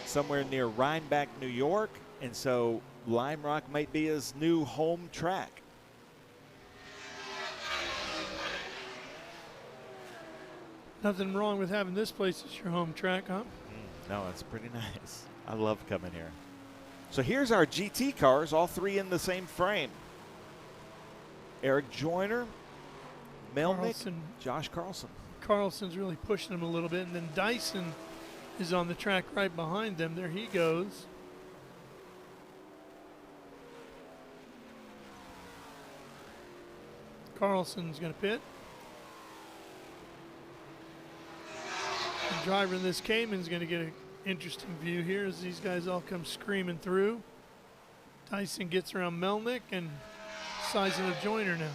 somewhere near Rhinebeck, New York. And so Lime Rock might be his new home track.
Nothing wrong with having this place as your home track, huh?
No, it's pretty nice. I love coming here. So here's our GT cars, all three in the same frame. Eric Joyner, Melnick,
Carlson.
Josh Carlson.
Carlson's really pushing him a little bit, and then Dyson is on the track right behind them. There he goes. Carlson's going to pit. The driver in this Cayman's going to get an interesting view here as these guys all come screaming through. Dyson gets around Melnick and sizing up Joyner now.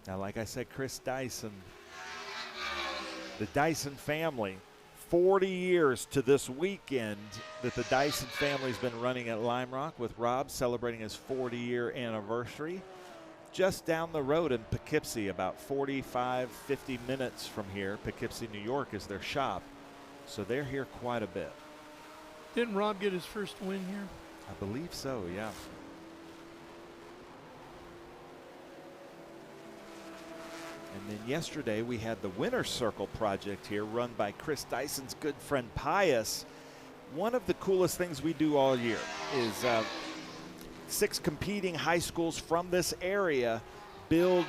Now, like I said, Chris Dyson, the Dyson family, 40 years to this weekend that the Dyson family's been running at Lime Rock, with Rob celebrating his 40-year anniversary. Just down the road in Poughkeepsie, about 45, 50 minutes from here. Poughkeepsie, New York is their shop. So they're here quite a bit.
Didn't Rob get his first win here?
I believe so, yeah. then yesterday we had the Winner Circle project here run by Chris Dyson's good friend Pius. One of the coolest things we do all year is 6 competing high schools from this area build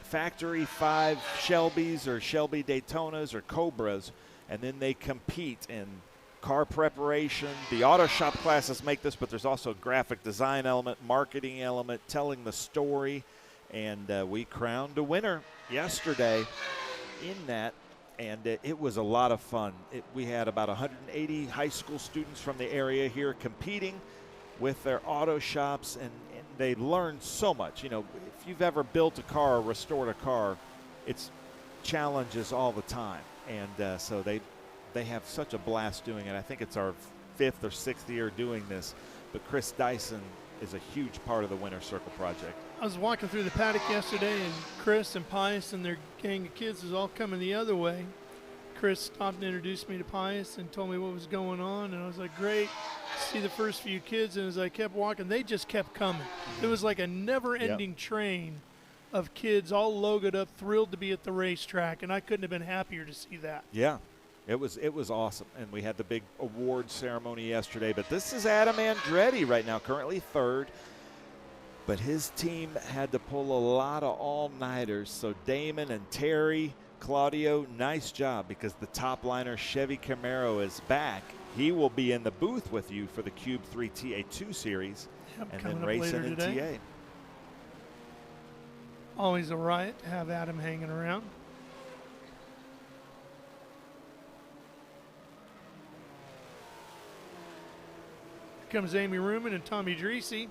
Factory 5 Shelbys or Shelby Daytonas or Cobras, and then they compete in car preparation. The auto shop classes make this, but there's also a graphic design element, marketing element, telling the story, and we crowned a winner yesterday in that, and it was a lot of fun. We had about 180 high school students from the area here competing with their auto shops, and they learned so much. You know, if you've ever built a car or restored a car, it's challenges all the time, and so they have such a blast doing it. I think it's our 5th or 6th year doing this, but Chris Dyson is a huge part of the Winner Circle project.
I was walking through the paddock yesterday, and Chris and Pius and their gang of kids was all coming the other way. Chris stopped and introduced me to Pius and told me what was going on, and I was like, great. See the first few kids, and as I kept walking, they just kept coming. It was like a never-ending train of kids all logoed up, thrilled to be at the racetrack, and I couldn't have been happier to see that.
Yeah, it was awesome, and we had the big award ceremony yesterday. But this is Adam Andretti right now, currently 3rd. But his team had to pull a lot of all-nighters, so Damon and Terry, Claudio, nice job, because the top liner Chevy Camaro is back. He will be in the booth with you for the Cube 3 TA2 series, and then racing in TA.
Always a riot to have Adam hanging around. Here comes Amy Ruman and Tommy Dreese.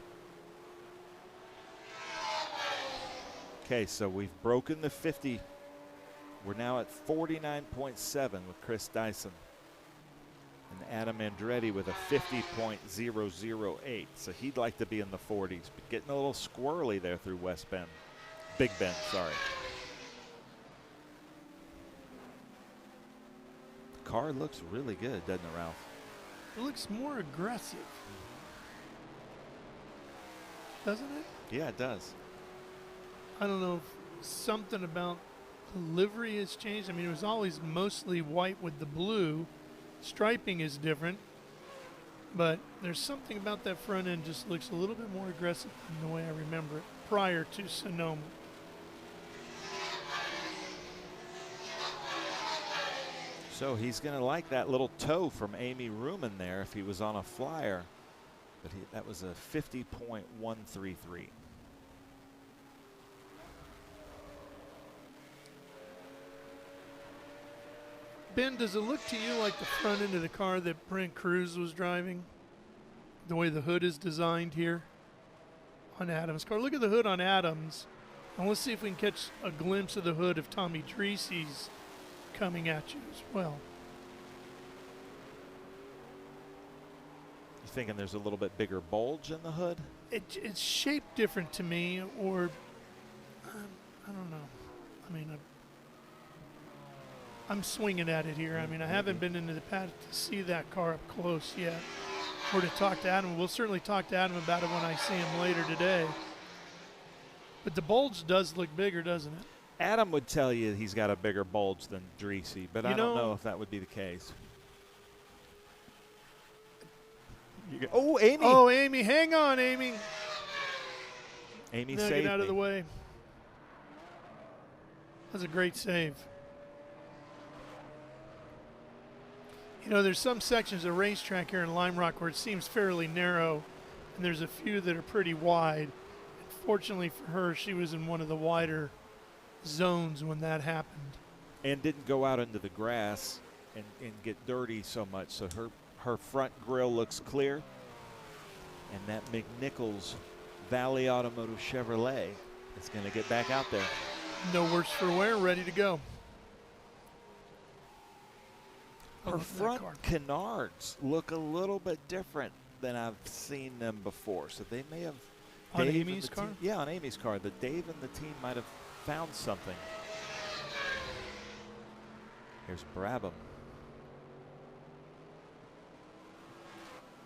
Okay, so we've broken the 50. We're now at 49.7 with Chris Dyson. And Adam Andretti with a 50.008. So he'd like to be in the 40s, but getting a little squirrely there through West Bend. Big Bend, sorry. The car looks really good, doesn't it, Ralph?
It looks more aggressive. Doesn't it?
Yeah, it does.
I don't know if something about the livery has changed. I mean, it was always mostly white with the blue. Striping is different, but there's something about that front end just looks a little bit more aggressive than the way I remember it prior to Sonoma.
So he's going to like that little toe from Amy Ruman there if he was on a flyer, but that was a 50.133.
Ben, does it look to you like the front end of the car that Brent Cruz was driving? The way the hood is designed here on Adams' car. Look at the hood on Adams. And let's see if we can catch a glimpse of the hood of Tommy Dreese's coming at you as well.
You thinking there's a little bit bigger bulge in the hood?
It's shaped different to me, or I don't know. I mean, I'm swinging at it here. I mean, I haven't been into the paddock to see that car up close yet, or to talk to Adam. We'll certainly talk to Adam about it when I see him later today. But the bulge does look bigger, doesn't it?
Adam would tell you he's got a bigger bulge than Dreese, but I don't know if that would be the case. Oh, Amy.
Oh, Amy. Hang on, Amy.
Amy
now
saved
get out
me.
of the way. That's a great save. You know, there's some sections of racetrack here in Lime Rock where it seems fairly narrow, and there's a few that are pretty wide. Fortunately for her, she was in one of the wider zones when that happened.
And didn't go out into the grass and get dirty so much, so her front grille looks clear. And that McNichols Valley Automotive Chevrolet is going to get back out there.
No worse for wear, ready to go.
Her front canards look a little bit different than I've seen them before, so they may have.
On Amy's car?
Yeah, on Amy's car. The Dave and the team might have found something. Here's Brabham.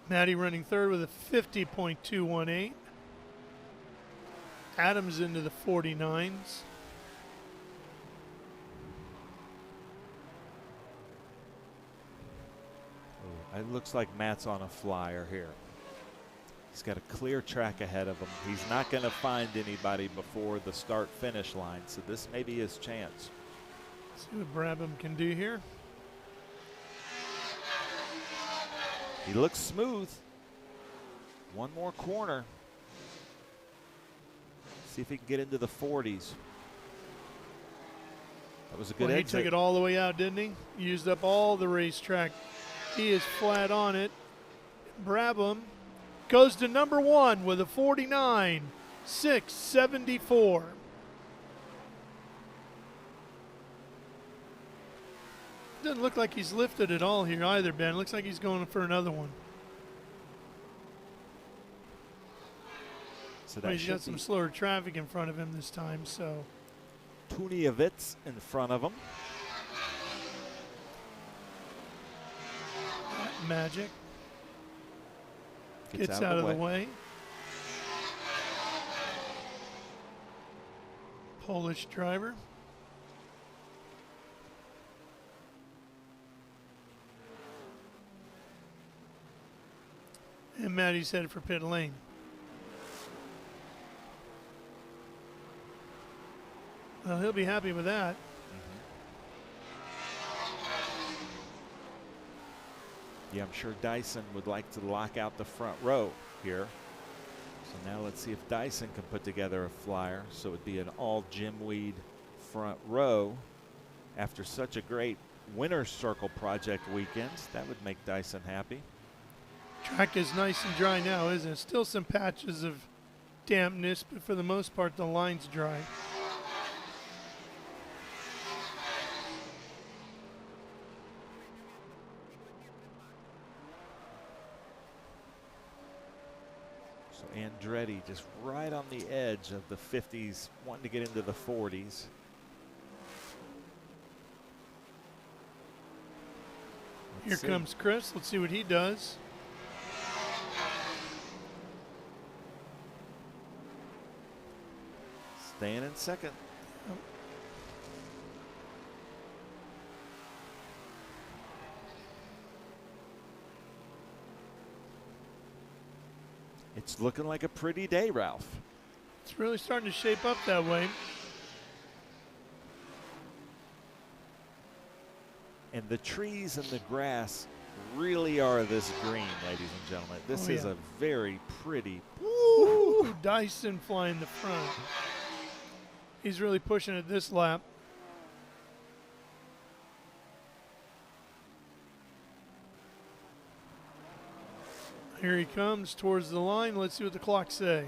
Maddie running third with a 50.218. Adams into the 49s.
It looks like Matt's on a flyer here. He's got a clear track ahead of him. He's not going to find anybody before the start-finish line, so this may be his chance.
See what Brabham can do here.
He looks smooth. One more corner. See if he can get into the 40s. That was a good exit.
He took it all the way out, didn't he? Used up all the racetrack. He is flat on it. Brabham goes to number 1 with a 49.674. Doesn't look like he's lifted at all here either, Ben. Looks like he's going for another one.
So that
he's got some slower traffic in front of him this time, so.
Tunievitz in front of him.
Magic. Gets out of the way. Polish driver. And Matty's headed for pit lane. Well, he'll be happy with that.
Yeah, I'm sure Dyson would like to lock out the front row here. So now let's see if Dyson can put together a flyer. So it would be an all Jim Weed front row after such a great winner's circle project weekend. That would make Dyson happy.
Track is nice and dry now, isn't it? Still some patches of dampness, but for the most part, the line's dry.
So Andretti just right on the edge of the 50s, wanting to get into the 40s.
Here comes Chris. Let's see what he does.
Staying in second. It's looking like a pretty day, Ralph.
It's really starting to shape up that way.
And the trees and the grass really are this green, ladies and gentlemen. This is a very pretty.
Ooh, Dyson flying the front. He's really pushing it this lap. Here he comes towards the line. Let's see what the clocks say.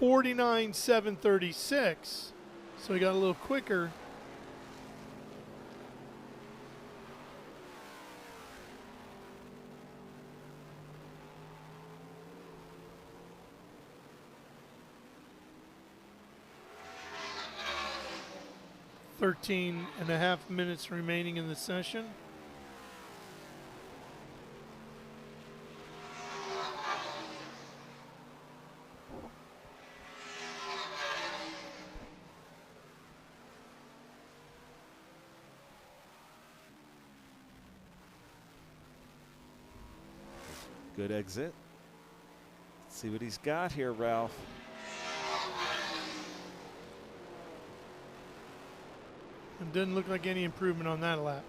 (49.736). So he got a little quicker. .5 minutes remaining in the session.
Good exit. Let's see what he's got here, Ralph.
It didn't look like any improvement on that lap.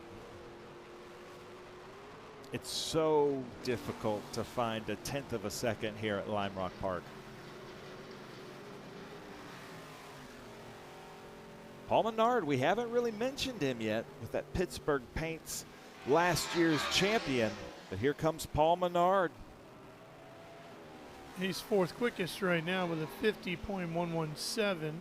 It's so difficult to find a 1/10 of a second here at Lime Rock Park. Paul Menard, we haven't really mentioned him yet with that Pittsburgh Paints last year's champion. But here comes Paul Menard.
He's 4th quickest right now with a 50.117.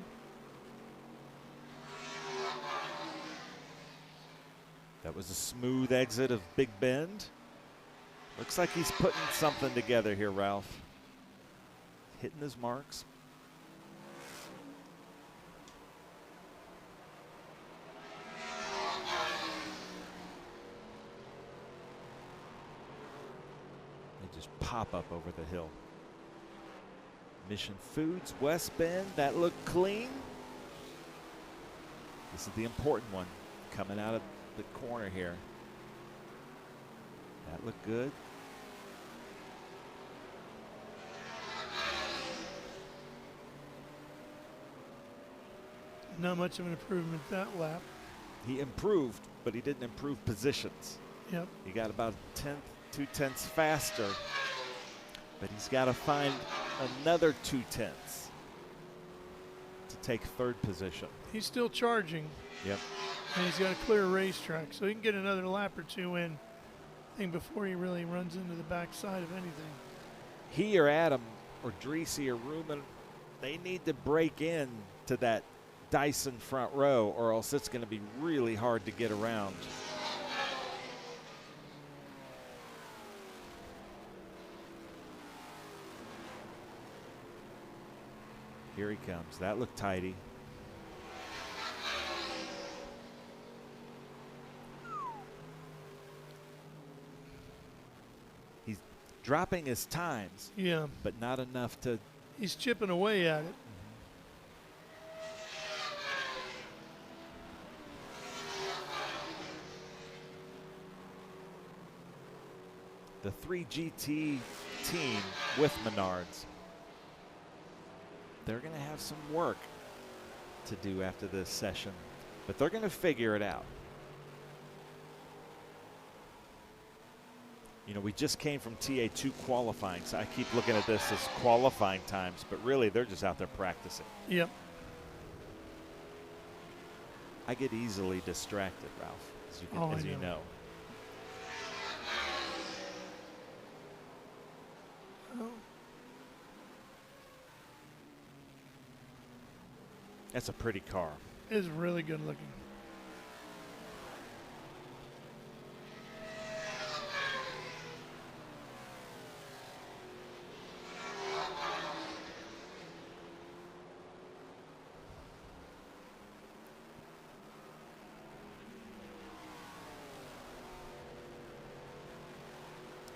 That was a smooth exit of Big Bend. Looks like he's putting something together here, Ralph. Hitting his marks. They just pop up over the hill. Mission Foods, West Bend, that looked clean. This is the important one coming out of the corner here. That looked good.
Not much of an improvement that lap.
He improved, but he didn't improve positions.
Yep.
He got about a tenth, 2/10 faster, but he's got to find another 2/10 to take third position.
He's still charging.
Yep.
And he's got a clear racetrack, so he can get another lap or two in, I think, before he really runs into the backside of anything.
He or Adam or Dreesy or Ruben, they need to break in to that Dyson front row, or else it's going to be really hard to get around. Here he comes. That looked tidy. He's dropping his times.
Yeah.
But not enough to.
He's chipping away at it.
The 3GT team with Menards, they're going to have some work to do after this session, but they're going to figure it out. You know, we just came from TA2 qualifying, so I keep looking at this as qualifying times, but really they're just out there practicing.
Yep.
I get easily distracted, Ralph, as you know. That's a pretty car.
It's really good looking.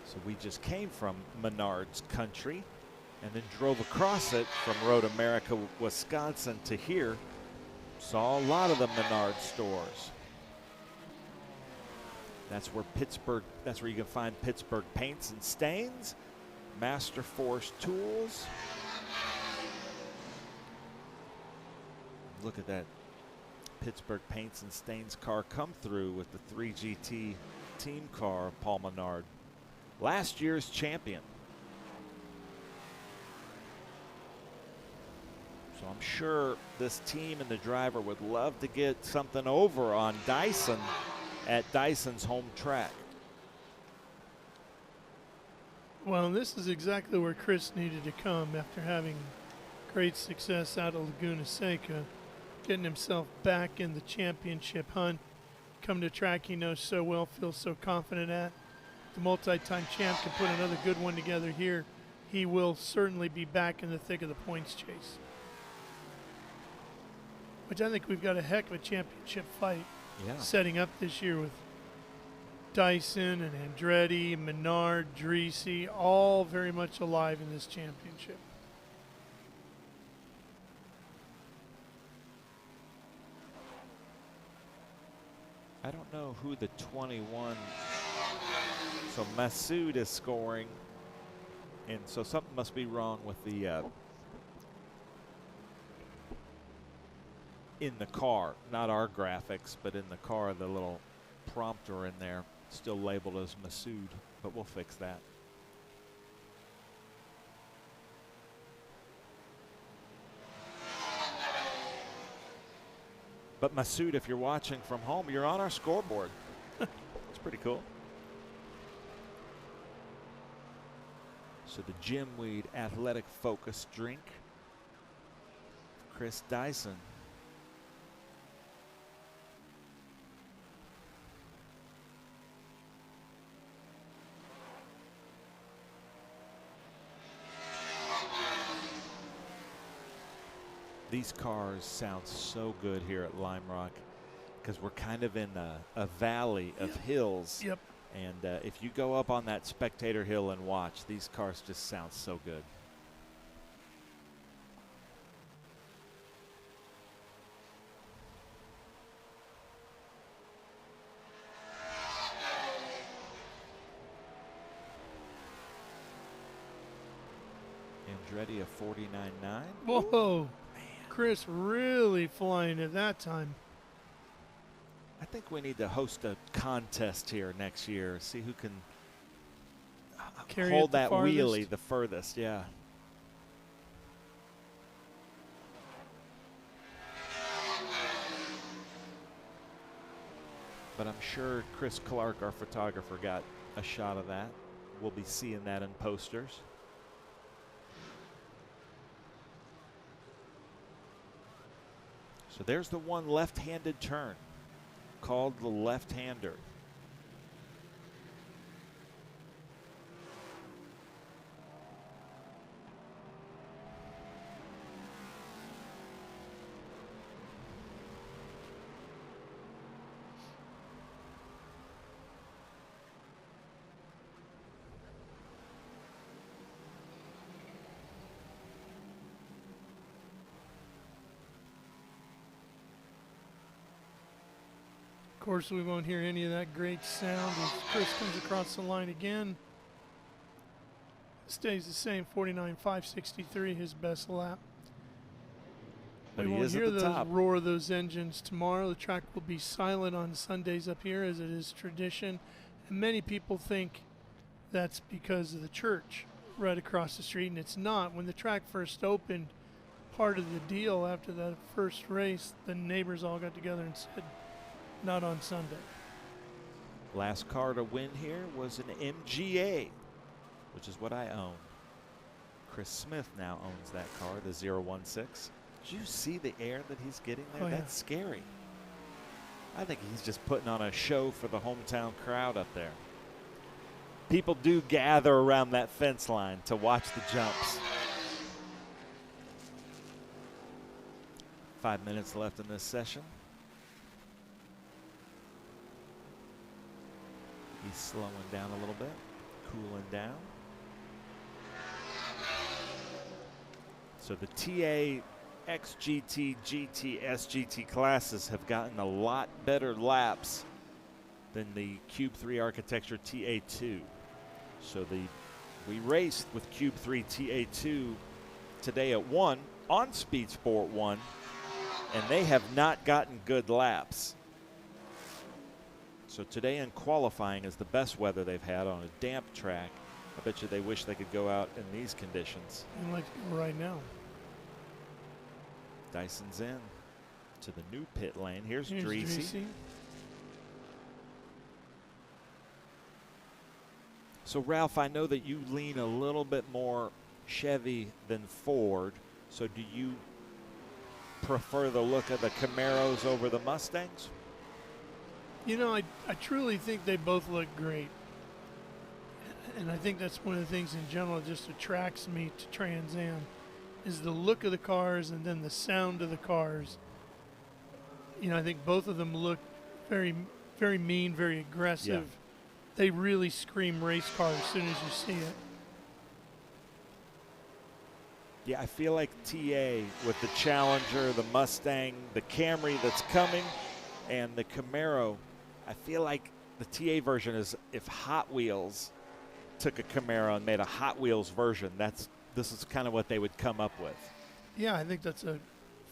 So we just came from Menards country and then drove across it from Road America, Wisconsin to here. Saw a lot of the Menards stores. That's where you can find Pittsburgh paints and stains, Master Force tools. Look at that Pittsburgh paints and stains car come through with the 3GT team car of Paul Menard. Last year's champion. So I'm sure this team and the driver would love to get something over on Dyson at Dyson's home track.
Well, this is exactly where Chris needed to come after having great success out of Laguna Seca, getting himself back in the championship hunt, come to a track he knows so well, feels so confident at. The multi-time champ can put another good one together here. He will certainly be back in the thick of the points chase, which I think we've got a heck of a championship fight setting up this year with Dyson and Andretti, Menard, Dreesy, all very much alive in this championship.
I don't know who the 21. So Masood is scoring, and so something must be wrong with the in the car, not our graphics, but in the car, the little prompter in there still labeled as Masood, but we'll fix that. But Masood, if you're watching from home, you're on our scoreboard. It's pretty cool. So the Jim Weed Athletic Focus drink. Chris Dyson. These cars sound so good here at Lime Rock because we're kind of in a valley of hills.
Yep.
And if you go up on that spectator hill and watch, these cars just sound so good. Andretti a 49.9.
Whoa. Chris really flying at that time.
I think we need to host a contest here next year. See who can hold that wheelie the furthest. Yeah. But I'm sure Chris Clark, our photographer, got a shot of that. We'll be seeing that in posters. So there's the one left-handed turn called the left-hander.
Of course, we won't hear any of that great sound as Chris comes across the line again. Stays the same, 49.563, his best lap.
But
we
he
won't
is at
hear
the
the
top.
roar of those engines tomorrow. The track will be silent on Sundays up here, as it is tradition. And many people think that's because of the church right across the street, and it's not. When the track first opened, part of the deal after that first race, the neighbors all got together and said, not on Sunday.
Last car to win here was an MGA, which is what I own. Chris Smith now owns that car, the 016. Did you see the air that he's getting there?
Oh, yeah.
That's scary. I think he's just putting on a show for the hometown crowd up there. People do gather around that fence line to watch the jumps. 5 minutes left in this session. He's slowing down a little bit, cooling down. So the TA, XGT, GT, SGT classes have gotten a lot better laps than the Cube 3 architecture TA2. So we raced with Cube 3 TA2 today at 1 on Speed Sport 1, and they have not gotten good laps. So today in qualifying is the best weather they've had on a damp track. I bet you they wish they could go out in these conditions.
And like right now.
Dyson's in to the new pit lane. Here's Dreesy. So Ralph, I know that you lean a little bit more Chevy than Ford. So do you prefer the look of the Camaros over the Mustangs?
You know, I truly think they both look great. And I think that's one of the things in general that just attracts me to Trans Am is the look of the cars and then the sound of the cars. You know, I think both of them look very, very mean, very aggressive.
Yeah.
They really scream race car as soon as you see it.
Yeah, I feel like TA with the Challenger, the Mustang, the Camry that's coming, and the Camaro, I feel like the TA version is if Hot Wheels took a Camaro and made a Hot Wheels version, this is kind of what they would come up with.
Yeah, I think that's a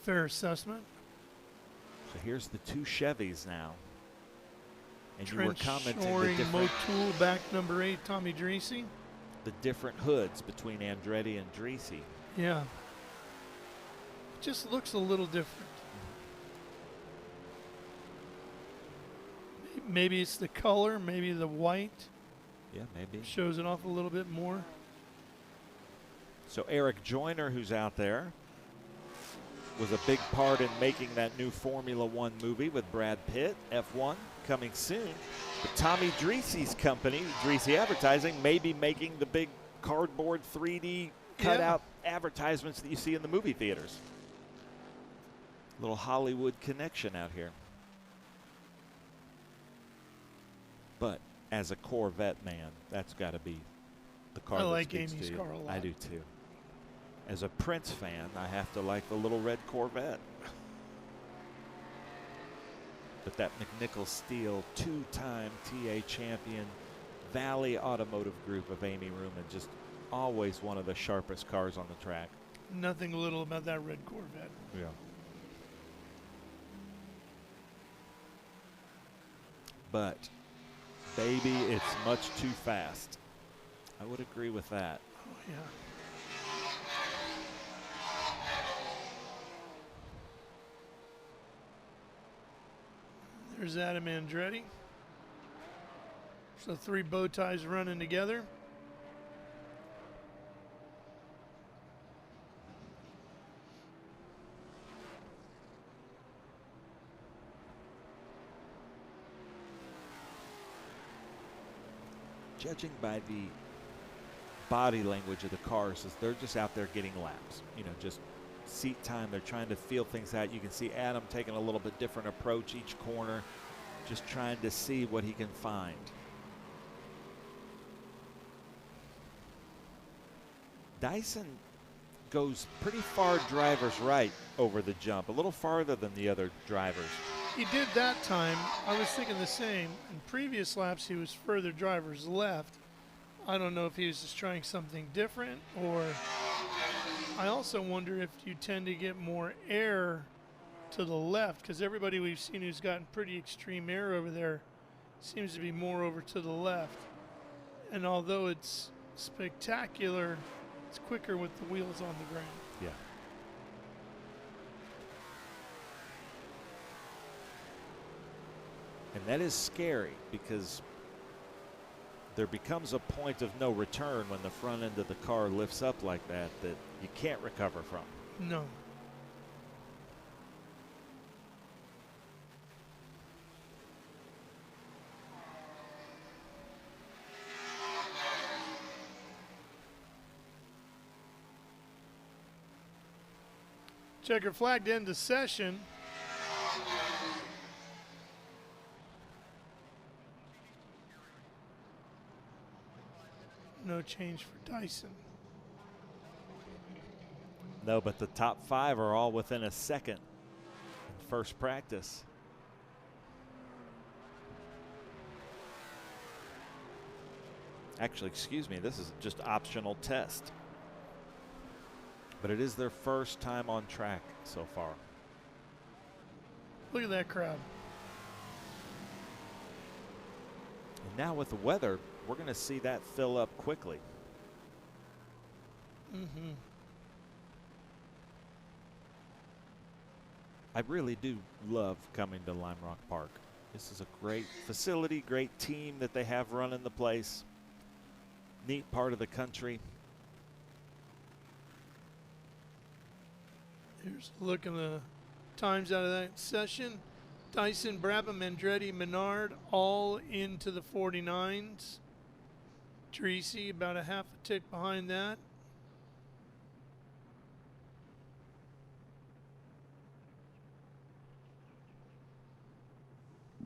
fair assessment.
So here's the two Chevys now. And you were commenting the
Motul back number 8, Tommy Dreesy.
The different hoods between Andretti and Dreesy.
Yeah. It just looks a little different. Maybe it's the color, maybe the white.
Yeah, maybe.
Shows it off a little bit more.
So Eric Joyner, who's out there, was a big part in making that new Formula One movie with Brad Pitt, F1, coming soon. But Tommy Dreesy's company, Dreesy Advertising, may be making the big cardboard 3D cutout advertisements that you see in the movie theaters. Little Hollywood connection out here. But as a Corvette man, that's got to be the car
I
that
like
speaks
Amy's
to you.
car a lot.
I do too. As a Prince fan, I have to like the little red Corvette. But that McNichol Steel, two-time TA champion, Valley Automotive Group of Amy Ruman, just always one of the sharpest cars on the track.
Nothing little about that red Corvette.
Yeah. But, baby, it's much too fast. I would agree with that.
Oh, yeah. There's Adam Andretti. So 3 bow ties running together.
Judging by the body language of the cars, is they're just out there getting laps. You know, just seat time. They're trying to feel things out. You can see Adam taking a little bit different approach each corner, just trying to see what he can find. Dyson goes pretty far driver's right over the jump, a little farther than the other drivers.
He did that time. I was thinking the same. In previous laps, he was further driver's left. I don't know if he was just trying something different, or I also wonder if you tend to get more air to the left, because everybody we've seen who's gotten pretty extreme air over there seems to be more over to the left. And although it's spectacular, it's quicker with the wheels on the ground.
Yeah. And that is scary, because there becomes a point of no return when the front end of the car lifts up like that you can't recover from.
No. Checker flag to end the session. No change for Dyson.
No, but the top 5 are all within a second in first practice. Actually, excuse me, this is just optional test. But it is their first time on track so far.
Look at that crowd.
And now with the weather, we're going to see that fill up quickly.
Mm-hmm.
I really do love coming to Lime Rock Park. This is a great facility, great team that they have running the place. Neat part of the country.
Here's a look at the times out of that session. Dyson, Brabham, Andretti, Menard, all into the 49s. Treacy about a half a tick behind that.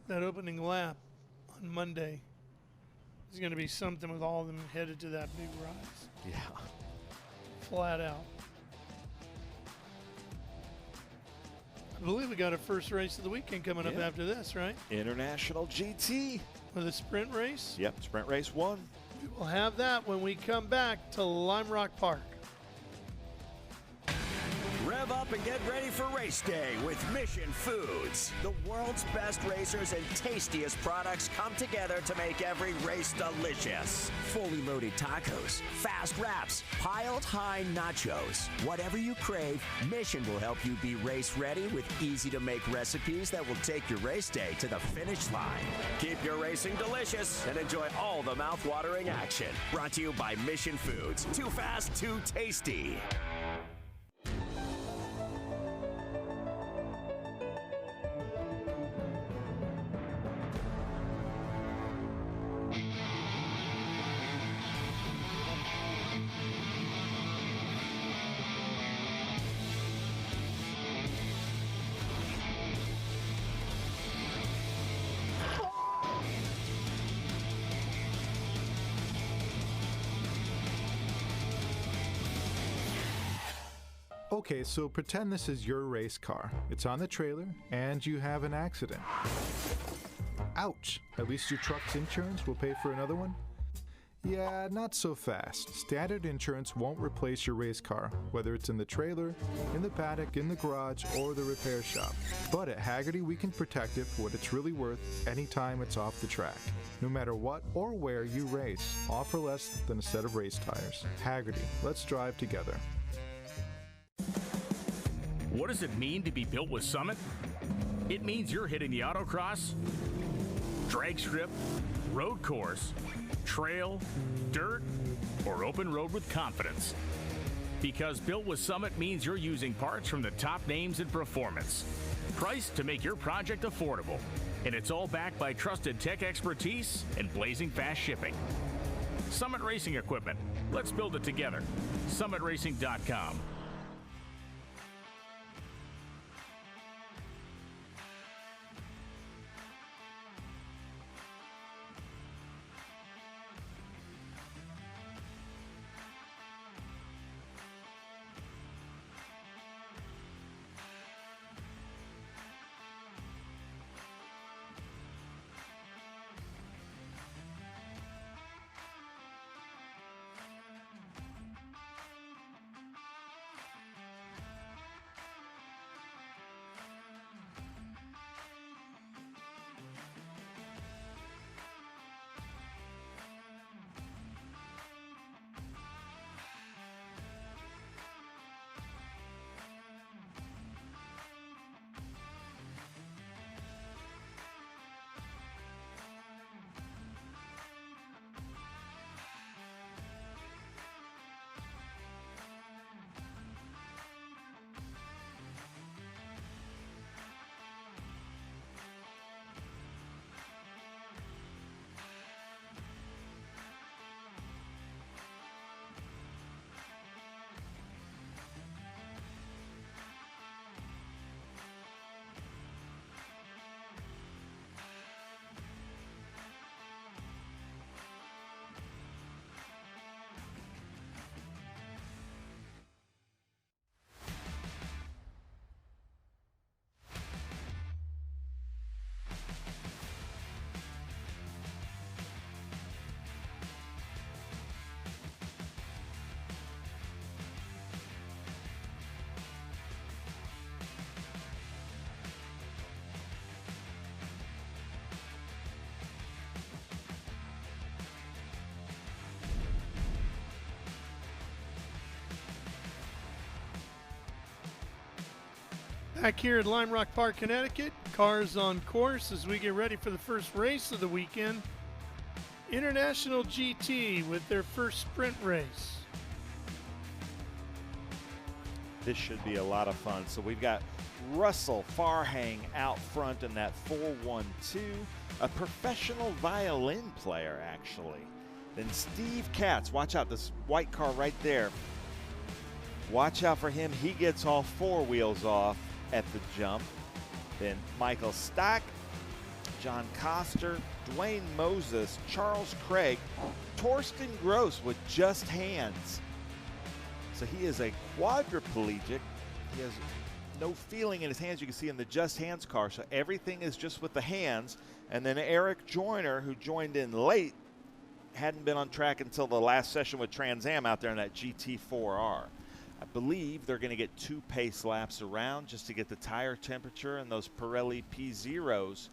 That opening lap on Monday is going to be something with all of them headed to that big rise.
Yeah.
Flat out. I believe we got a first race of the weekend coming up after this, right?
International GT.
With a sprint race?
Yep, sprint race 1.
We will have that when we come back to Lime Rock Park.
Rev up and get ready for race day with Mission Foods. The world's best racers and tastiest products come together to make every race delicious. Fully loaded tacos, fast wraps, piled high nachos. Whatever you crave, Mission will help you be race ready with easy to make recipes that will take your race day to the finish line. Keep your racing delicious and enjoy all the mouth-watering action. Brought to you by Mission Foods. Too fast, too tasty.
Okay, so pretend this is your race car. It's on the trailer, and you have an accident. Ouch! At least your truck's insurance will pay for another one? Yeah, not so fast. Standard insurance won't replace your race car, whether it's in the trailer, in the paddock, in the garage, or the repair shop. But at Hagerty, we can protect it for what it's really worth anytime it's off the track. No matter what or where you race, offer less than a set of race tires. Hagerty, let's drive together.
What does it mean to be built with Summit? It means you're hitting the autocross, drag strip, road course, trail, dirt, or open road with confidence. Because built with Summit means you're using parts from the top names in performance, priced to make your project affordable. And it's all backed by trusted tech expertise and blazing fast shipping. Summit Racing Equipment. Let's build it together. SummitRacing.com.
Back here at Lime Rock Park, Connecticut, cars on course as we get ready for the first race of the weekend. International GT with their first sprint race.
This should be a lot of fun. So we've got Russell Farhang out front in that 412, a professional violin player, actually. Then Steve Katz, watch out, this white car right there. Watch out for him. He gets all four wheels off at the jump. Then Michael Stack, John Coster, Dwayne Moses, Charles Craig, Torsten Gross with just hands. So he is a quadriplegic. He has no feeling in his hands. You can see in the just hands car. So everything is just with the hands. And then Eric Joyner, who joined in late, hadn't been on track until the last session with Trans Am out there in that GT4R. I believe they're going to get 2 pace laps around just to get the tire temperature and those Pirelli P0s.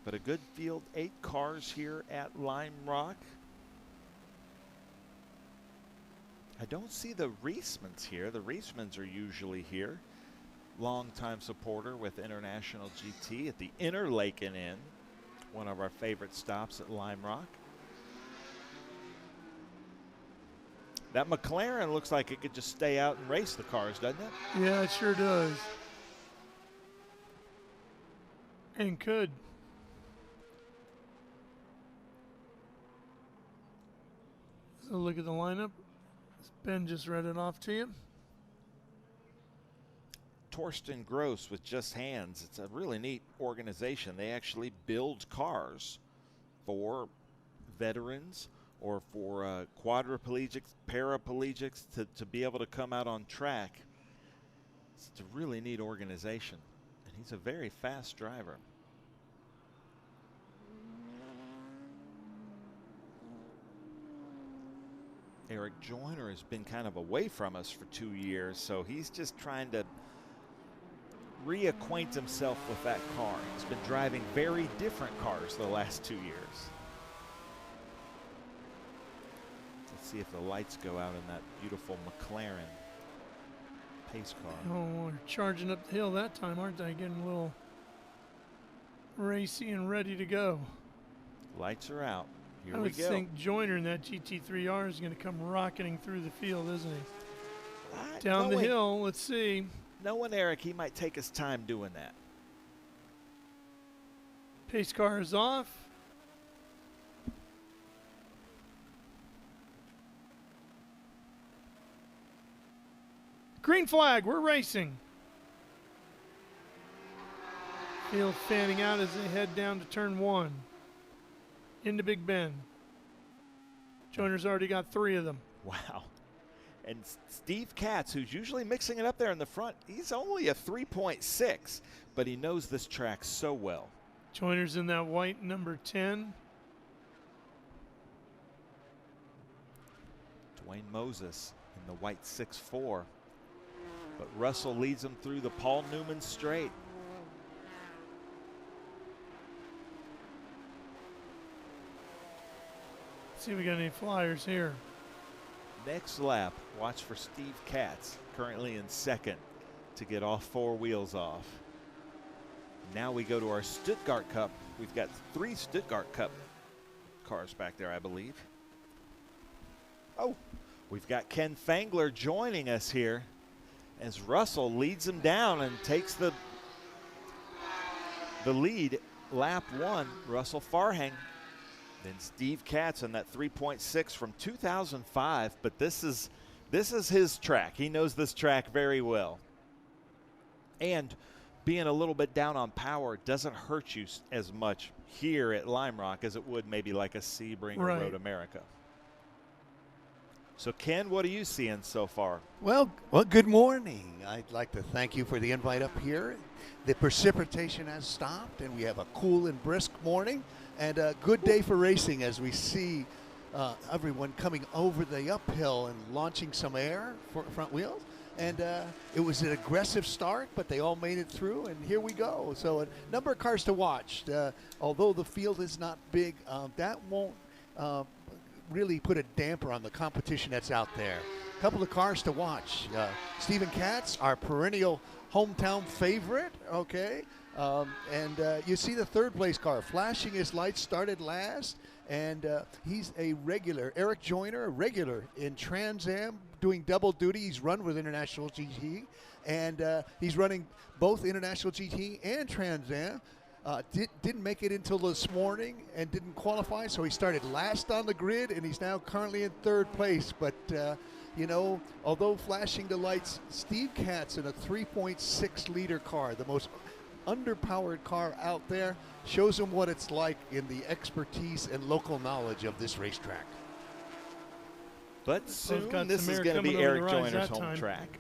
But a good field, 8 cars here at Lime Rock. I don't see the Reismans here. The Reismans are usually here. Longtime supporter with International GT at the Interlaken Inn, one of our favorite stops at Lime Rock. That McLaren looks like it could just stay out and race the cars, doesn't it?
Yeah, it sure does. And could. So look at the lineup. Ben just read it off to you.
Torsten Gross with Just Hands. It's a really neat organization. They actually build cars for veterans or for quadriplegics, paraplegics to be able to come out on track. It's a really neat organization. And he's a very fast driver. Eric Joyner has been kind of away from us for 2 years, so he's just trying to reacquaint himself with that car. He's been driving very different cars the last 2 years. Let's see if the lights go out in that beautiful McLaren pace car.
Oh, we're charging up the hill that time, aren't they? Getting a little racy and ready to go.
Lights are out. Here
I
we
would
go.
think Joyner in that GT3R is going to come rocketing through the field, isn't he? Down the hill, let's see.
Knowing Eric, he might take his time doing that.
Pace car is off. Green flag, we're racing. Field fanning out as they head down to turn 1. Into Big Bend. Joyner's already got 3 of them.
Wow. And Steve Katz, who's usually mixing it up there in the front, he's only a 3.6, but he knows this track so well.
Joyner's in that white number 10.
Dwayne Moses in the white 6.4. But Russell leads him through the Paul Newman straight.
See if we got any flyers here.
Next lap, watch for Steve Katz, currently in second, to get all 4 wheels off. Now we go to our Stuttgart Cup. We've got 3 Stuttgart Cup cars back there, I believe. Oh, we've got Ken Fangler joining us here as Russell leads him down and takes the lead. Lap 1, Russell Farhang. Then Steve Katz on that 3.6 from 2005, but this is his track. He knows this track very well. And being a little bit down on power doesn't hurt you as much here at Lime Rock as it would maybe like a Sebring or Road America. So Ken, what are you seeing so far?
Well, good morning. I'd like to thank you for the invite up here. The precipitation has stopped and we have a cool and brisk morning. And a good day for racing as we see everyone coming over the uphill and launching some air for front wheels. And it was an aggressive start, but they all made it through, and here we go. So a number of cars to watch. Although the field is not big, that won't really put a damper on the competition that's out there. A couple of cars to watch. Stephen Katz, our perennial hometown favorite, okay? And you see the 3rd place car flashing his lights, started last, and he's a regular. Eric Joyner, a regular in Trans Am, doing double duty. He's run with International GT, and he's running both International GT and Trans Am. Didn't make it until this morning and didn't qualify, so he started last on the grid, and he's now currently in 3rd place. But you know, although flashing the lights, Steve Katz in a 3.6 liter car, the most underpowered car out there, shows him what it's like in the expertise and local knowledge of this racetrack.
But soon this is going to be Eric Joyner's home track.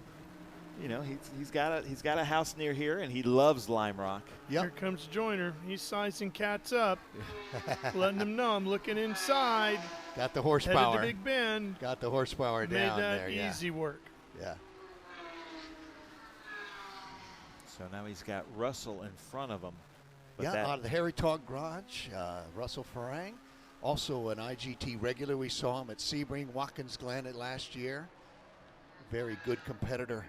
You know, he's got a house near here, and he loves Lime Rock.
Yep. Here comes Joyner. He's sizing Katz up, letting him know I'm looking inside.
Got the horsepower.
Headed to Big Bend.
Got the horsepower down there.
Made that easy work.
Yeah.
So now he's got Russell in front of him. But
out of the Harry Talk Garage, Russell Farang, also an IGT regular. We saw him at Sebring, Watkins Glen last year. Very good competitor.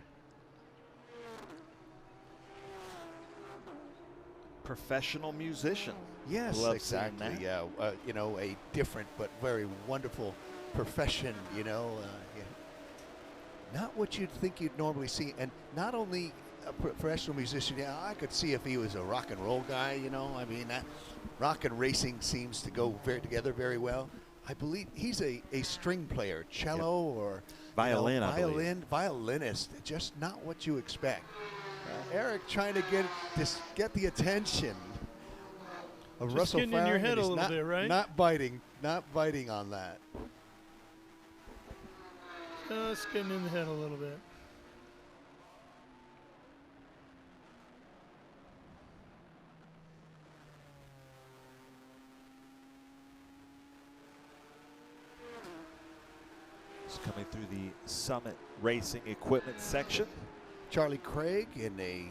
Professional musician.
Yes,
Love
exactly.
Yeah,
you know, a different but very wonderful profession. You know, not what you'd think you'd normally see, and not only a professional musician. Yeah, I could see if he was a rock and roll guy. You know, I mean, that rock and racing seems to go together very well. I believe he's a string player, cello or
violin.
Violinist. Just not what you expect. Eric trying to get the attention of
Just
Russell
getting in your head a little
not,
bit, right?
Not biting on that.
Just getting in the head a little bit.
Just coming through the Summit Racing Equipment section.
Charlie Craig in a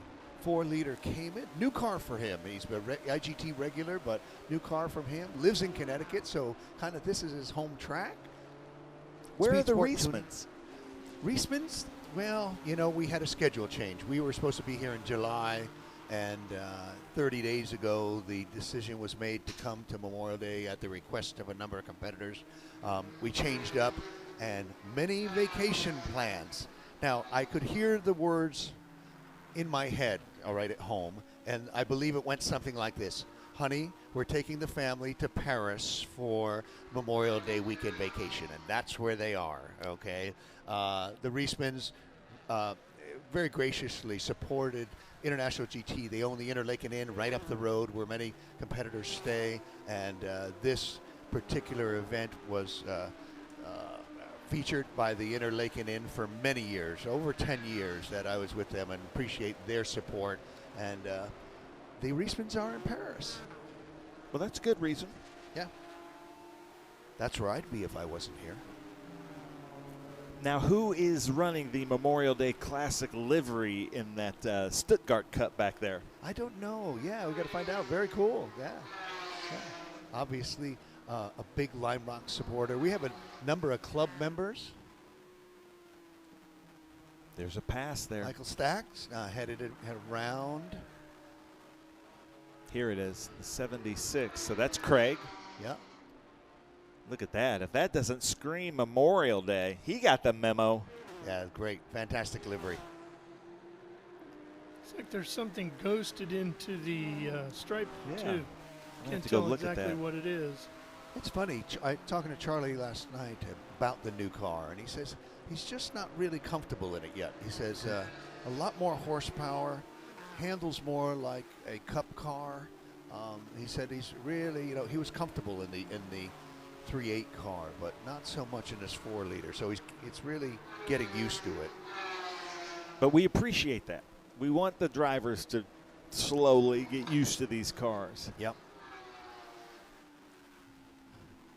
4-liter Cayman. New car for him. He's been IGT regular, but new car from him. Lives in Connecticut, so kind of this is his home track.
Where are
Speed
the
Sport
Reismans?
Reismans, well, you know, we had a schedule change. We were supposed to be here in July, and 30 days ago, the decision was made to come to Memorial Day at the request of a number of competitors. We changed up, and many vacation plans. Now, I could hear the words in my head, all right, at home, and I believe it went something like this. Honey, we're taking the family to Paris for Memorial Day weekend vacation, and that's where they are, okay? The Reismans very graciously supported International GT. They own the Interlaken Inn right up the road where many competitors stay, and this particular event was featured by the Interlaken Inn for many years, over 10 years that I was with them, and appreciate their support. And the Reismans are in Paris.
Well, that's a good reason.
Yeah. That's where I'd be if I wasn't here.
Now, who is running the Memorial Day Classic livery in that Stuttgart Cup back there?
I don't know. Yeah, we got to find out. Very cool. Yeah. Obviously, a big Lime Rock supporter. We have a number of club members.
There's a pass there.
Michael Stacks headed around.
Here it is, the 76. So that's Craig.
Yeah.
Look at that. If that doesn't scream Memorial Day, he got the memo.
Yeah, great. Fantastic livery.
It's like there's something ghosted into the stripe, too. Can't
to go
tell
look at
exactly
that.
what it is.
It's funny. Talking to Charlie last night about the new car, and he says he's just not really comfortable in it yet. He says a lot more horsepower, handles more like a cup car. He said he's really, you know, he was comfortable in the 3.8 car, but not so much in this 4-liter. So it's really getting used to it.
But we appreciate that. We want the drivers to slowly get used to these cars.
Yep.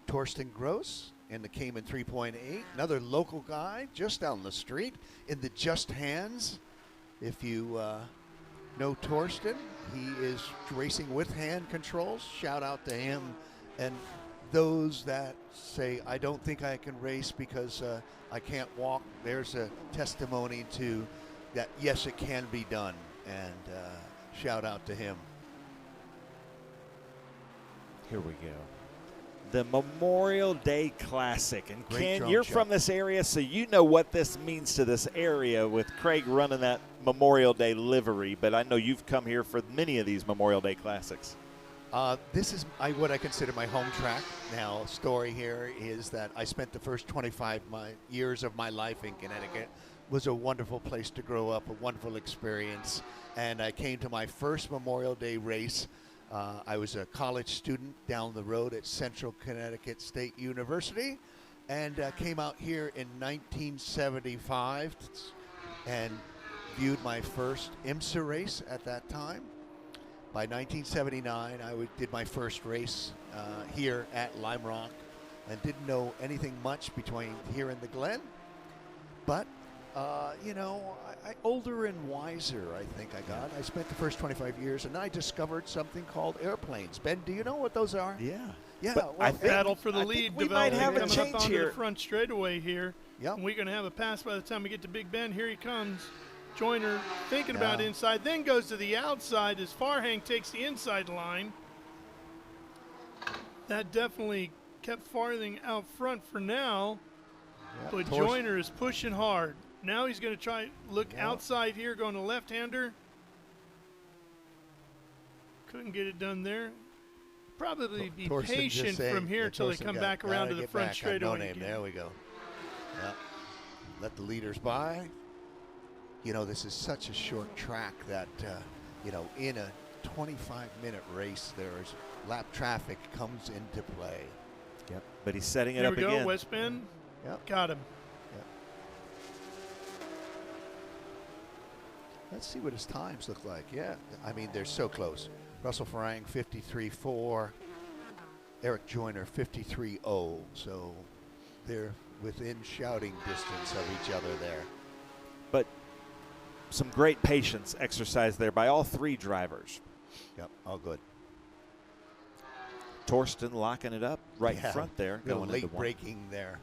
Torsten Gross in the Cayman 3.8, another local guy just down the street in the Just Hands. If you know Torsten, he is racing with hand controls. Shout out to him. And those that say, I don't think I can race because I can't walk, there's a testimony to that, yes, it can be done. And shout out to him.
Here we go. The Memorial Day Classic. And
Great
Ken,
drum
you're
shot.
from this area, so you know what this means to this area with Craig running that Memorial Day livery, but I know you've come here for many of these Memorial Day Classics.
This is what I consider my home track. Now, story here is that I spent the first 25 years of my life in Connecticut. It was a wonderful place to grow up, a wonderful experience, and I came to my first Memorial Day race. I was a college student down the road at Central Connecticut State University, and came out here in 1975 and viewed my first IMSA race at that time. By 1979, I did my first race here at Lime Rock, and didn't know anything much between here and the Glen. But, you know, I older and wiser, I think I got. I spent the first 25 years, and I discovered something called airplanes. Ben, do you know what those are?
Yeah.
Yeah.
But
well,
I think-
Battle for the lead
we might
developing
have a
coming
change
up onto
here.
the front straightaway here.
Yep.
And we're going to have a pass by the time we get to Big Ben. Here he comes. Joyner thinking
Yeah.
about inside, then goes to the outside as Farhang takes the inside line. That definitely kept Farthing out front for now,
Yep.
but
Torsten-
Joyner is pushing hard. Now he's going to try look outside here, going to left-hander. Couldn't get it done there. Probably be
Torsten just
patient
saying-
from here
yeah,
until they
Torsten
come
got-
back around
gotta
to the
get
front
back on
straightaway.
No name.
again.
There we go. Yeah. Let the leaders by. You know, this is such a short track that, you know, in a 25-minute race, there's lap traffic comes into play.
Yep. But he's setting it
Here
up
we go,
again.
West Bend.
Yep.
Got him.
Let's see what his times look like. Yeah, I mean, they're so close. Russell Farang, 53.4. Eric Joyner, 53.0. So they're within shouting distance of each other there.
But some great patience exercised there by all three drivers.
Yep, all good.
Torsten locking it up right in front there.
Going late
into one.
braking there.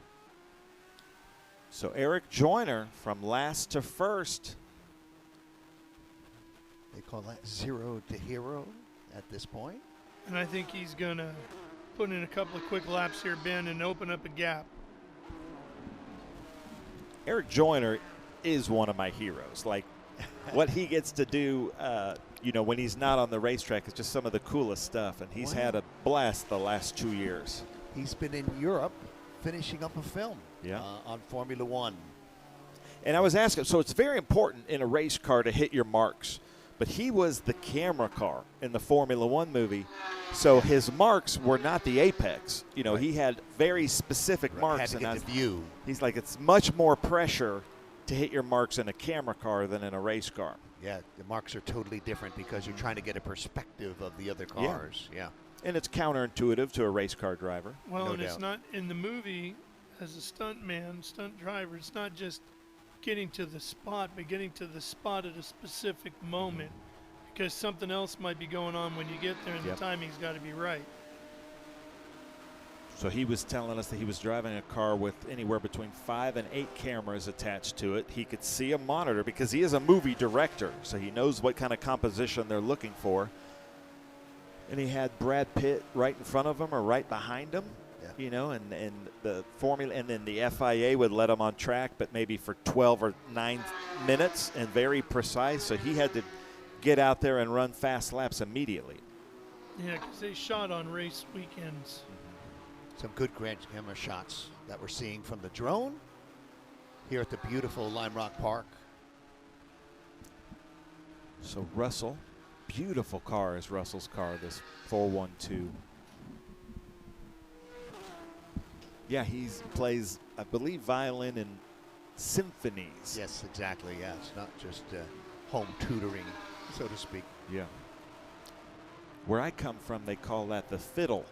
So Eric Joyner from last to first.
They call that 0 to hero at this point.
And I think he's going to put in a couple of quick laps here, Ben, and open up a gap.
Eric Joyner is one of my heroes. Like, what he gets to do, you know, when he's not on the racetrack is just some of the coolest stuff. And he's had a blast the last 2 years.
He's been in Europe finishing up a film on Formula One.
And I was asking, so it's very important in a race car to hit your marks. But he was the camera car in the Formula One movie. So his marks were not the apex. You know, he had very specific marks.
Had to get the view.
He's like, it's much more pressure to hit your marks in a camera car than in a race car.
Yeah, the marks are totally different because you're trying to get a perspective of the other cars. Yeah.
And it's counterintuitive to a race car driver.
Well,
No
and
doubt.
it's not in the movie as a stunt driver, it's not just getting to the spot, but getting to the spot at a specific moment, because something else might be going on when you get there, and the timing's got to be right.
So he was telling us that he was driving a car with anywhere between 5 and 8 cameras attached to it. He could see a monitor because he is a movie director, so he knows what kind of composition they're looking for. And he had Brad Pitt right in front of him or right behind him. You know, and the formula, and then the FIA would let him on track, but maybe for 12 or 9 minutes, and very precise. So he had to get out there and run fast laps immediately.
Yeah, because they shot on race weekends.
Some good grand camera shots that we're seeing from the drone here at the beautiful Lime Rock Park.
So Russell, beautiful car is Russell's car, this 412. Yeah, he plays, I believe, violin in symphonies.
Yes, exactly. Yeah, it's not just home tutoring, so to speak.
Yeah. Where I come from, they call that the fiddle.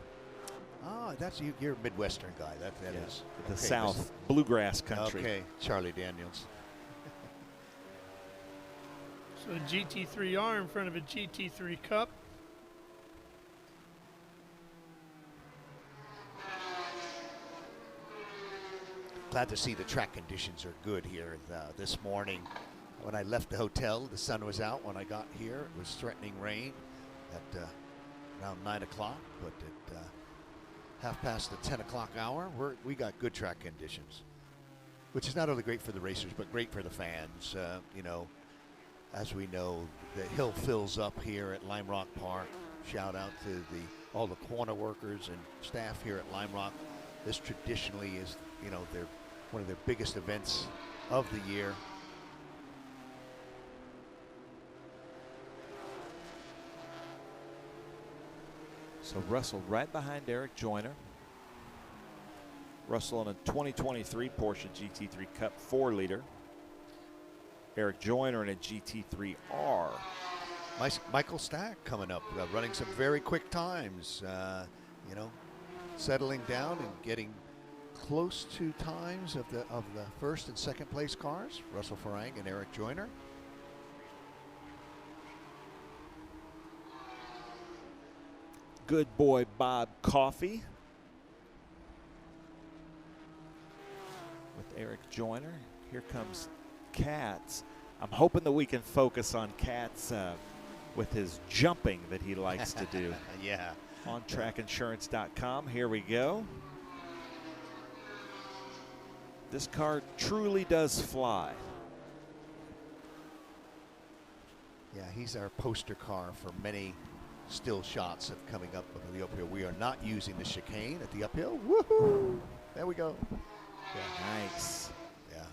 Oh, that's you're a Midwestern guy. That is
the
okay,
South, bluegrass country.
Okay, Charlie Daniels.
So a GT3R in front of a GT3 Cup.
Glad to see the track conditions are good here this morning. When I left the hotel, the sun was out. When I got here, it was threatening rain at around 9 o'clock. But at half past the 10 o'clock hour, we got good track conditions, which is not only great for the racers, but great for the fans. You know, as we know, the hill fills up here at Lime Rock Park. Shout out to all the corner workers and staff here at Lime Rock. This traditionally is, you know, one of their biggest events of the year.
So Russell right behind Eric Joyner. Russell in a 2023 Porsche GT3 Cup 4-liter. Eric Joyner in a GT3R.
Michael Stack coming up, running some very quick times. You know, settling down and getting close to times of the first and second place cars. Russell Farang and Eric Joyner.
Good boy Bob Coffey with Eric Joyner. Here comes Katz. I'm hoping that we can focus on Katz with his jumping that he likes to do.
Yeah.
On trackinsurance.com. Here we go. This car truly does fly.
Yeah, he's our poster car for many still shots of coming up of the uphill. We are not using the chicane at the uphill. Woohoo! There we go.
Yeah. Nice.
Yeah.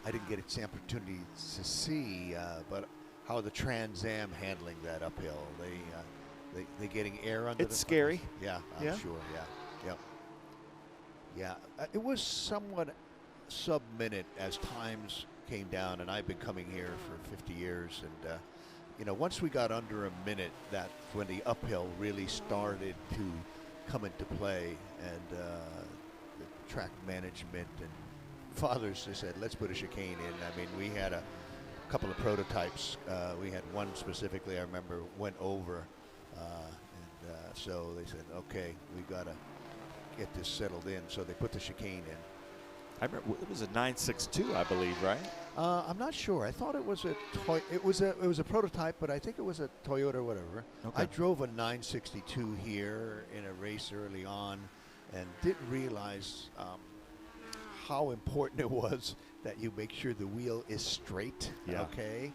I didn't get an opportunity to see, but how the Trans Am handling that uphill. They getting air under.
It's scary.
Yeah, I'm sure. Yeah, yeah. It was somewhat sub-minute as times came down, and I've been coming here for 50 years, and you know, once we got under a minute, that's when the uphill really started to come into play, and the track management and fathers just said, let's put a chicane in. I mean, we had a couple of prototypes. We had one specifically, I remember, went over, so they said, okay, we got to get this settled in. So they put the chicane in.
I remember it was a 962, I believe, right?
I'm not sure. I thought it was it was a prototype, but I think it was a Toyota or whatever.
Okay.
I drove a 962 here in a race early on, and didn't realize how important it was that you make sure the wheel is straight.
Yeah.
Okay.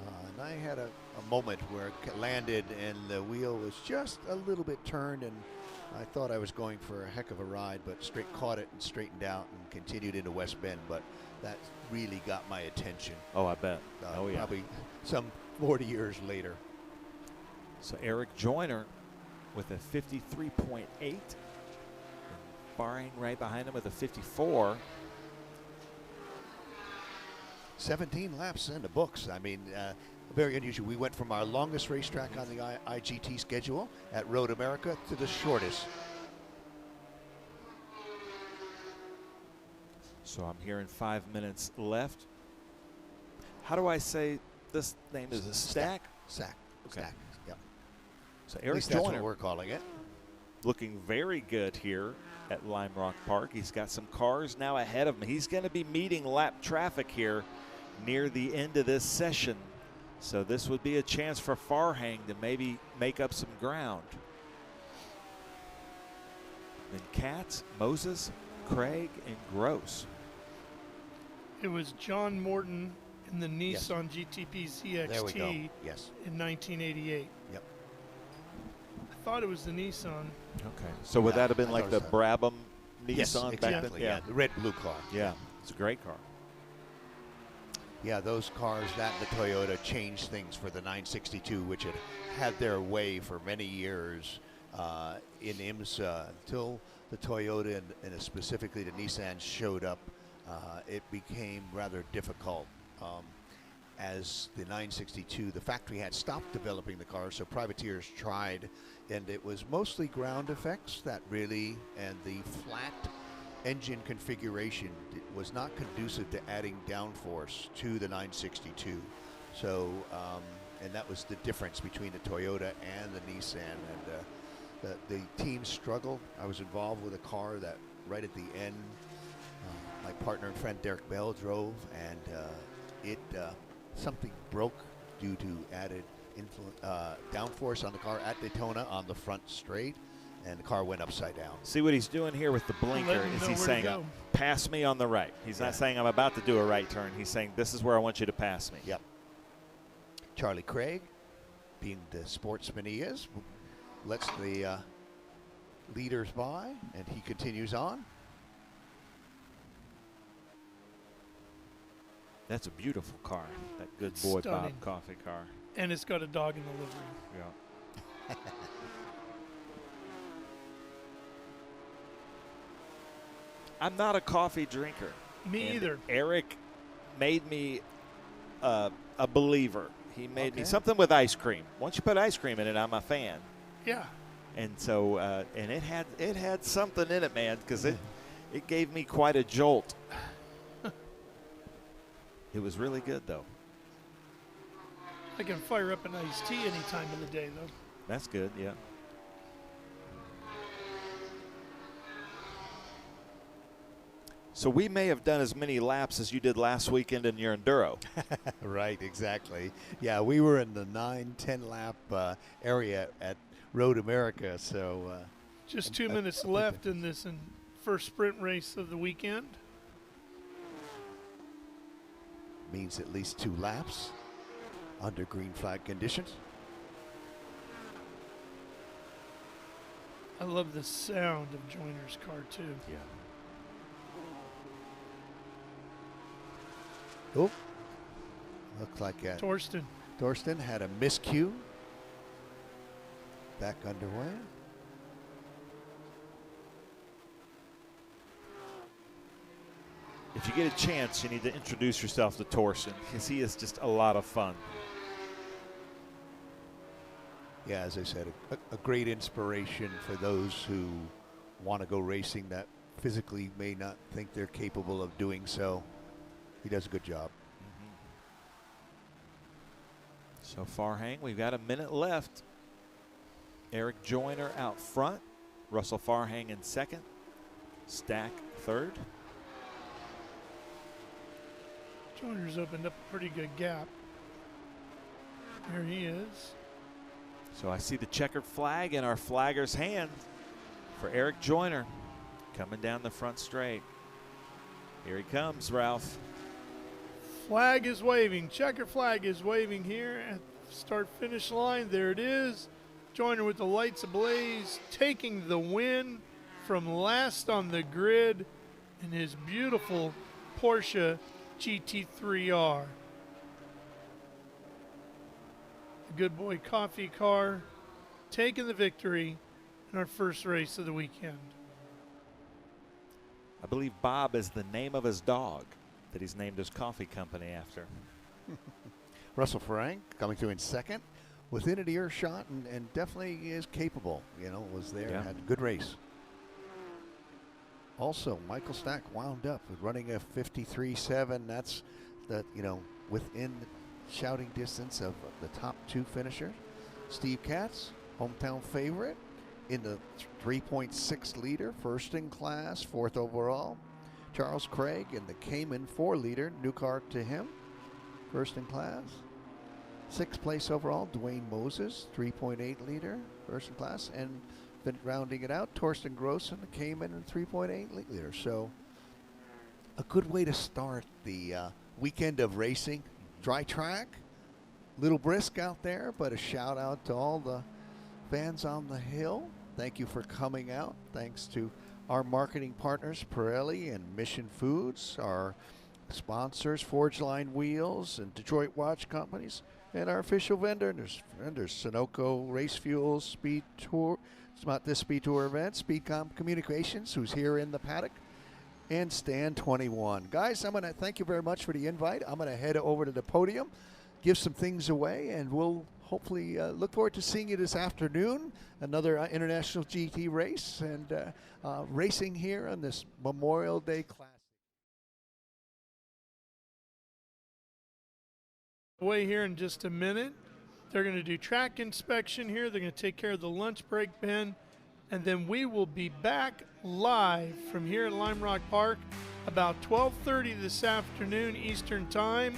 And I had a moment where it landed and the wheel was just a little bit turned, and I thought I was going for a heck of a ride, but straight caught it and straightened out and continued into West Bend. But that really got my attention.
Oh, I bet. Oh, yeah.
Probably some 40 years later.
So Eric Joyner with a 53.8. Bahrain right behind him with a 54.
17 laps in the books. I mean, very unusual. We went from our longest racetrack on the IGT schedule at Road America to the shortest.
So I'm hearing 5 minutes left. How do I say this name? Is a Stack?
Stack.
Okay.
Stack. Yep.
So
At
Eric
least that's what
Joyner
we're calling it.
looking very good here at Lime Rock Park. He's got some cars now ahead of him. He's going to be meeting lap traffic here near the end of this session. So this would be a chance for Farhang to maybe make up some ground. Then Katz, Moses, Craig, and Gross.
It was John Morton in the Nissan GTP ZXT
There we go. Yes.
in 1988.
Yep.
I thought it was the Nissan.
Okay. So would
Yeah,
that have been
I
like
thought
the
it was
Brabham Nissan
Yes,
back
exactly.
then?
Yeah. The red blue car.
Yeah. It's a great car.
Yeah, those cars, that and the Toyota, changed things for the 962, which had their way for many years in IMSA until the Toyota and specifically the Nissan showed up. It became rather difficult as the 962, the factory had stopped developing the car, so privateers tried, and it was mostly ground effects that really, and the flat engine configuration was not conducive to adding downforce to the 962. So, and that was the difference between the Toyota and the Nissan. And the team struggled. I was involved with a car that right at the end, my partner and friend Derek Bell drove, and something broke due to added downforce on the car at Daytona on the front straight, and the car went upside down.
See what he's doing here with the blinker is he's saying, pass me on the right. He's not saying I'm about to do a right turn. He's saying this is where I want you to pass me.
Yep. Charlie Craig, being the sportsman he is, lets the leaders by, and he continues on.
That's a beautiful car, that Good Boy Bob coffee car.
And it's got a dog in the livery.
Yeah. I'm not a coffee drinker.
Me either.
Eric made me a believer. He made me something with ice cream. Once you put ice cream in it, I'm a fan.
Yeah.
And so, and it had something in it, man, because it gave me quite a jolt. It was really good, though.
I can fire up an iced tea any time of the day, though.
That's good, yeah. So we may have done as many laps as you did last weekend in your Enduro.
Right, exactly. Yeah, we were in the 9-10 lap area at Road America, so.
Just 2 minutes left in this first sprint race of the weekend.
Means at least 2 laps under green flag conditions.
I love the sound of Joyner's car, too.
Yeah.
Oh, looks like Torsten had a miscue. Back underway.
If you get a chance, you need to introduce yourself to Torsten, because he is just a lot of fun.
yeah, as I said, a great inspiration for those who want to go racing that physically may not think they're capable of doing so. He does a good job.
So Farhang, we've got a minute left. Eric Joyner out front. Russell Farhang in second. Stack third.
Joyner's opened up a pretty good gap. There he is.
So I see the checkered flag in our flagger's hand for Eric Joyner coming down the front straight. Here he comes, Ralph.
Flag is waving. Checker flag is waving here at the start-finish line. There it is. Joyner with the lights ablaze, taking the win from last on the grid in his beautiful Porsche GT3R. The Good Boy Coffee car taking the victory in our first race of the weekend.
I believe Bob is the name of his dog that he's named his coffee company after.
Russell Farhang coming through in second, within an earshot, and definitely is capable. You know, was there, had a good race. Also, Michael Stack wound up with running a 53.7. That's the, you know, within shouting distance of the top two finishers. Steve Katz, hometown favorite, in the 3.6 liter, first in class, fourth overall. Charles Craig in the Cayman 4 liter, new car to him, first in class. Sixth place overall, Dwayne Moses, 3.8 liter, first in class. And then rounding it out, Torsten Gross in the Cayman in 3.8 liter. So a good way to start the weekend of racing. Dry track, little brisk out there, but a shout out to all the fans on the hill. Thank you for coming out. Thanks to our marketing partners, Pirelli and Mission Foods, our sponsors, Forge Line Wheels and Detroit Watch Companies, and our official vendors, Sunoco Race Fuels, Speed Tour, it's not this Speed Tour event, Speedcom Communications, who's here in the paddock, and Stand 21. Guys, I'm going to thank you very much for the invite. I'm going to head over to the podium, give some things away, and we'll hopefully look forward to seeing you this afternoon. Another International GT race and racing here on this Memorial Day Classic.
Away here in just a minute. They're going to do track inspection here. They're going to take care of the lunch break bin. And then we will be back live from here at Lime Rock Park about 12:30 this afternoon Eastern Time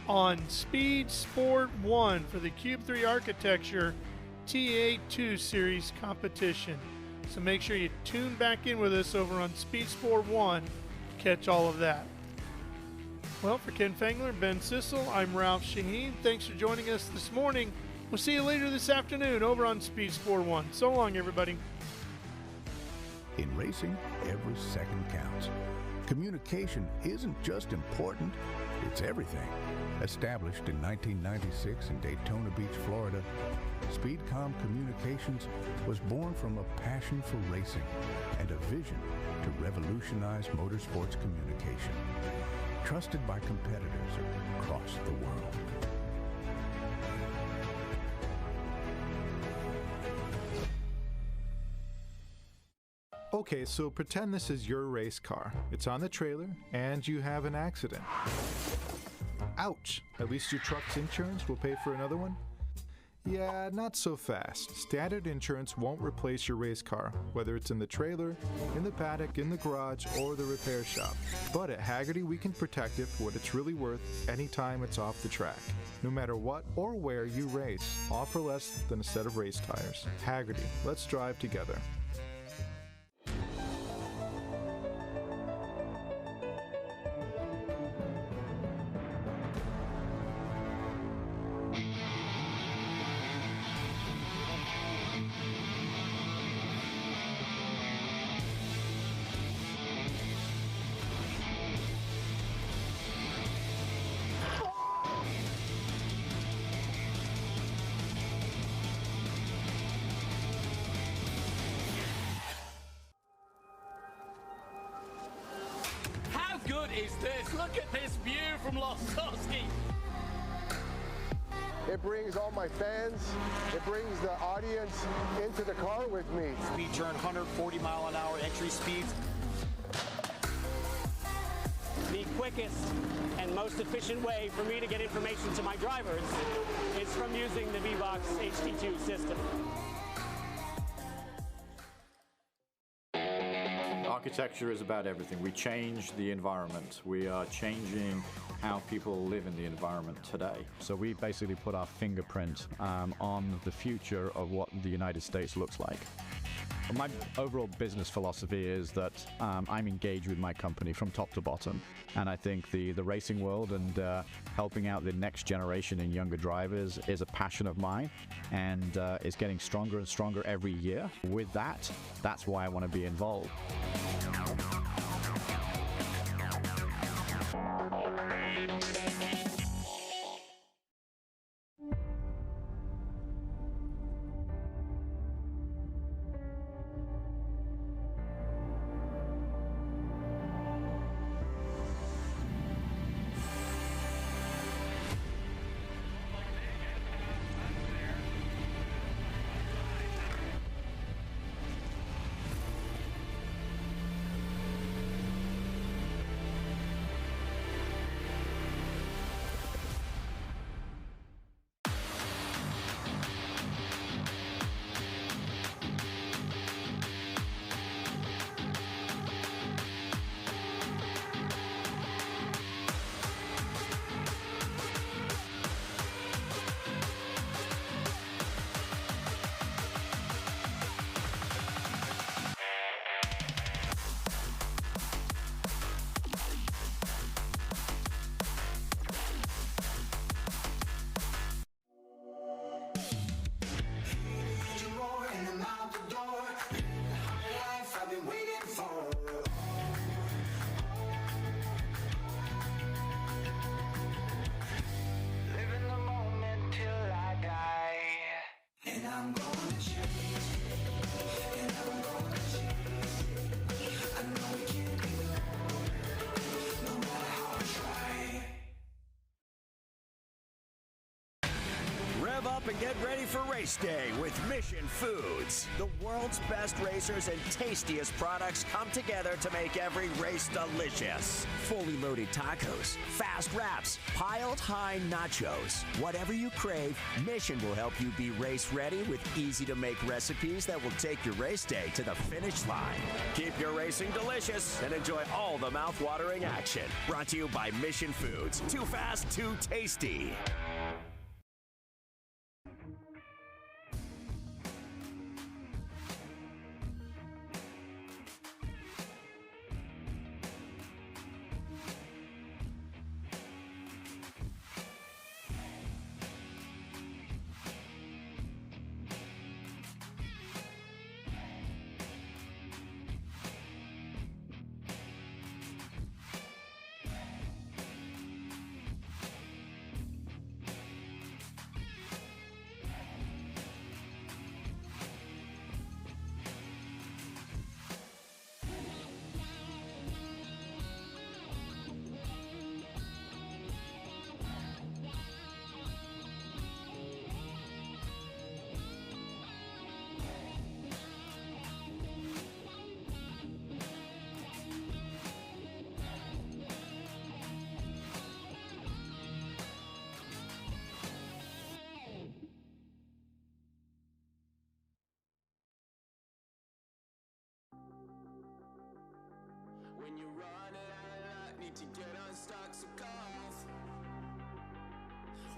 on Speed Sport 1 for the Cube 3 Architecture TA2 Series competition. So make sure you tune back in with us over on Speed Sport 1 to catch all of that. Well, for Ken Fengler and Ben Sissel, I'm Ralph Shaheen. Thanks for joining us this morning. We'll see you later this afternoon over on Speed Sport 1. So long, everybody.
In racing, every second counts. Communication isn't just important, it's everything. Established in 1996 in Daytona Beach, Florida, Speedcom Communications was born from a passion for racing and a vision to revolutionize motorsports communication. Trusted by competitors across the world.
Okay, so pretend this is your race car. It's on the trailer, and you have an accident. Ouch! At least your truck's insurance will pay for another one? Yeah, not so fast. Standard insurance won't replace your race car, whether it's in the trailer, in the paddock, in the garage, or the repair shop. But at Hagerty, we can protect it for what it's really worth anytime it's off the track. No matter what or where you race, offer less than a set of race tires. Hagerty, let's drive together.
How good is this? Look at this view from Lostoski. It brings all my fans, it brings the audience into the car with me.
Speed turn 140-mile-an-hour entry speeds.
The quickest and most efficient way for me to get information to my drivers is from using the V-Box HD2 system.
Architecture is about everything. We change the environment. We are changing how people live in the environment today. So we basically put our fingerprint on the future of what the United States looks like. My overall business philosophy is that I'm engaged with my company from top to bottom, and I think the racing world and helping out the next generation and younger drivers is a passion of mine, and it's getting stronger and stronger every year. With that, that's why I want to be involved.
Up and get ready for race day with Mission Foods. The world's best racers and tastiest products come together to make every race delicious. Fully loaded tacos, fast wraps, piled high nachos. Whatever you crave, Mission will help you be race ready with easy to make recipes that will take your race day to the finish line. Keep your racing delicious and enjoy all the mouth-watering action. Brought to you by Mission Foods. Too fast, too tasty.
When you're running out of luck, need to get unstuck, so go off.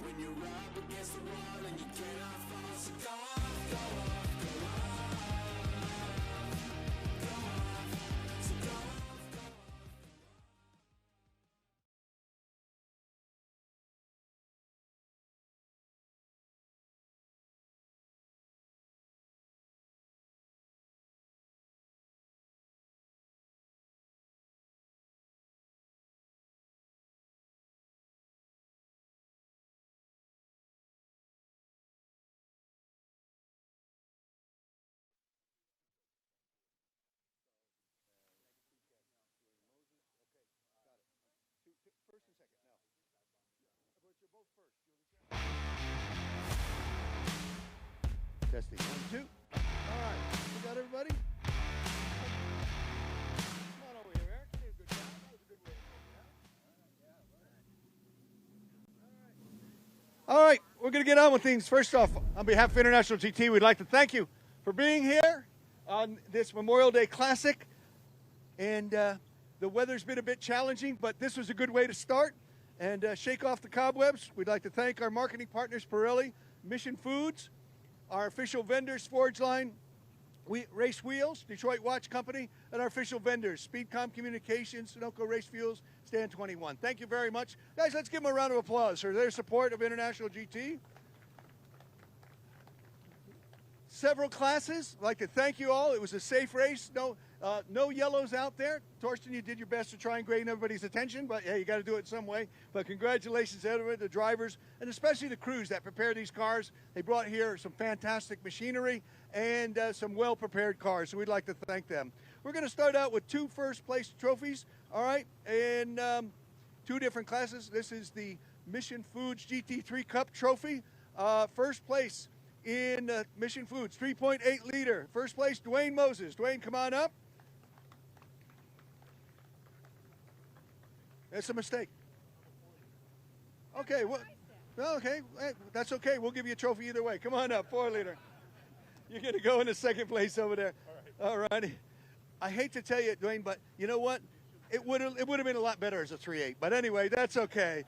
When you're up against the wall and you cannot fall, so go off, go off, go off, go off, so go off, go off.
First and second, now. But you're both first. You understand?
All right, we're going to get on with things. First off, on behalf of International GT, we'd like to thank you for being here on this Memorial Day Classic. And the weather's been a bit challenging, but this was a good way to start and shake off the cobwebs. We'd like to thank our marketing partners, Pirelli, Mission Foods, our official vendors, Forge Line, Race Wheels, Detroit Watch Company, and our official vendors, Speedcom Communications, Sunoco Race Fuels, Stand 21. Thank you very much. Guys, let's give them a round of applause for their support of International GT. Several classes. I'd like to thank you all. It was a safe race. No yellows out there. Torsten, you did your best to try and gain everybody's attention, but yeah, you got to do it some way. But congratulations to everybody, the drivers, and especially the crews that prepared these cars. They brought here some fantastic machinery and some well-prepared cars, so we'd like to thank them. We're going to start out with 2 first-place trophies, all right, in 2 different classes. This is the Mission Foods GT3 Cup Trophy. First place in Mission Foods, 3.8 liter. First place, Dwayne Moses. Dwayne, come on up. That's a mistake. Okay, well, okay, that's okay. We'll give you a trophy either way. Come on up, 4 liter. You're going to go into second place over there. All righty. I hate to tell you, Dwayne, but you know what? It would have been a lot better as a 3.8. But anyway, that's okay.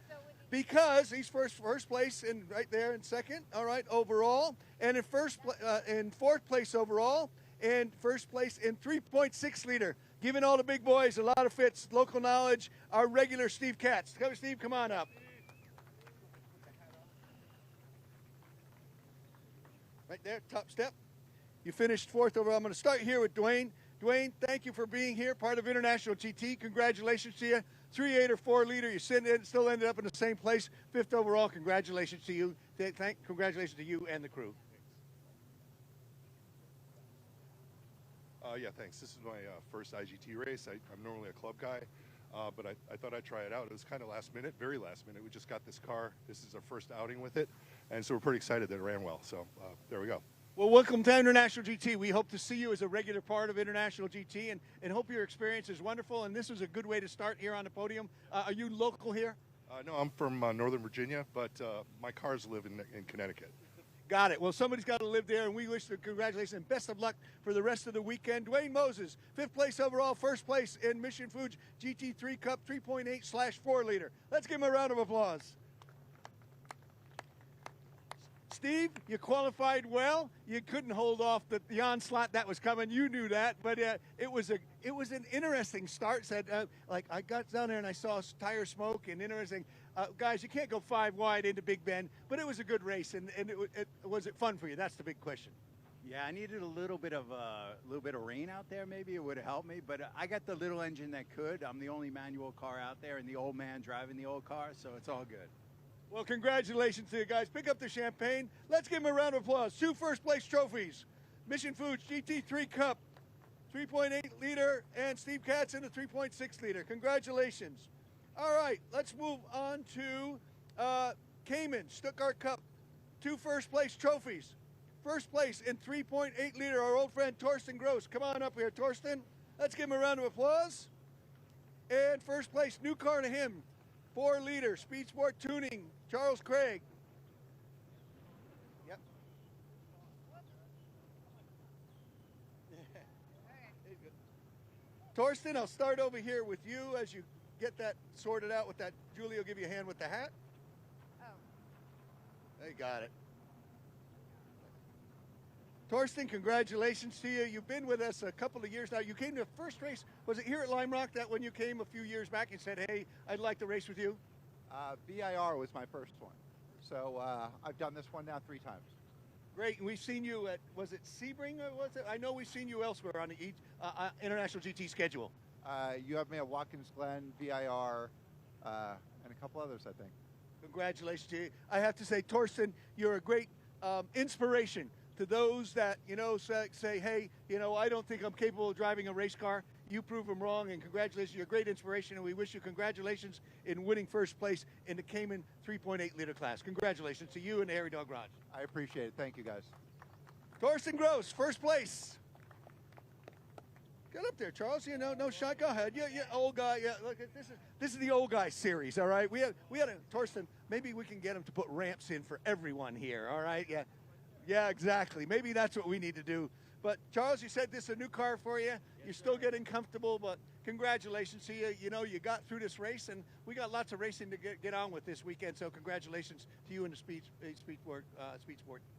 Because he's first place in right there in second, all right, overall, and in 4th place overall, and first place in 3.6 liter. Giving all the big boys a lot of fits, local knowledge, our regular Steve Katz. Steve, come on up. Right there, top step. You finished 4th overall. I'm going to start here with Dwayne. Dwayne, thank you for being here, part of International GT. Congratulations to you. 3.8 or 4 liter, you still ended up in the same place, 5th overall. Congratulations to you. Congratulations to you and the crew.
Yeah, thanks. This is my first IGT race. I'm normally a club guy, but I thought I'd try it out. It was kind of last minute, very last minute. We just got this car. This is our first outing with it, and so we're pretty excited that it ran well. So there we go.
Well, welcome to International GT. We hope to see you as a regular part of International GT and hope your experience is wonderful. And this was a good way to start here on the podium. Are you local here?
No, I'm from Northern Virginia, but my cars live in Connecticut.
Got it. Well, somebody's got to live there, and we wish you congratulations and best of luck for the rest of the weekend. Dwayne Moses, 5th place overall, 1st place in Mission Foods GT3 Cup 3.8/4 liter. Let's give him a round of applause. Steve, you qualified well. You couldn't hold off the onslaught that was coming. You knew that, but it was an interesting start. I got down there and I saw tire smoke and interesting. Guys, you can't go 5 wide into Big Bend, but it was a good race. And was it fun for you? That's the big question.
Yeah, I needed a little bit of rain out there. Maybe it would have helped me, but I got the little engine that could. I'm the only manual car out there, and the old man driving the old car, so it's all good.
Well, congratulations to you guys. Pick up the champagne. Let's give them a round of applause. 2 first-place trophies. Mission Foods GT3 Cup, 3.8 liter, and Steve Katz in the 3.6 liter. Congratulations. All right, let's move on to Cayman Stuttgart Cup. 2 first-place trophies. First place in 3.8 liter, our old friend Torsten Gross. Come on up here, Torsten. Let's give him a round of applause. And first place, new car to him. 4 liter, Speed Sport Tuning, Charles Craig. Yep. Torsten, I'll start over here with you as you get that sorted out with that. Julie will give you a hand with the hat. Oh. They got it. Torsten, congratulations to you. You've been with us a couple of years now. You came to the first race. Was it here at Lime Rock that when you came a few years back and said, hey, I'd like to race with you?
VIR was my first one. So I've done this one now 3 times.
Great, and we've seen you at, was it Sebring or was it? I know we've seen you elsewhere on the International GT schedule.
You have me at Watkins Glen, VIR, and a couple others, I think.
Congratulations to you. I have to say, Torsten, you're a great inspiration to those that, say, hey, I don't think I'm capable of driving a race car. You prove them wrong, and congratulations. You're a great inspiration, and we wish you congratulations in winning first place in the Cayman 3.8 liter class. Congratulations to you and the Hairy Dog Garage.
I appreciate it. Thank you, guys.
Torsten Gross, first place. Get up there, Charles. No shot. Go ahead. Yeah, old guy. Yeah, look, this is the old guy series. All right. We had a Torsten. maybe we can get them to put ramps in for everyone here, all right? Yeah, yeah, exactly. Maybe that's what we need to do. But Charles, you said this is a new car for you. You're still getting comfortable, but congratulations to you. You know, you got through this race, and we got lots of racing to get on with this weekend. So congratulations to you and the Speed Sport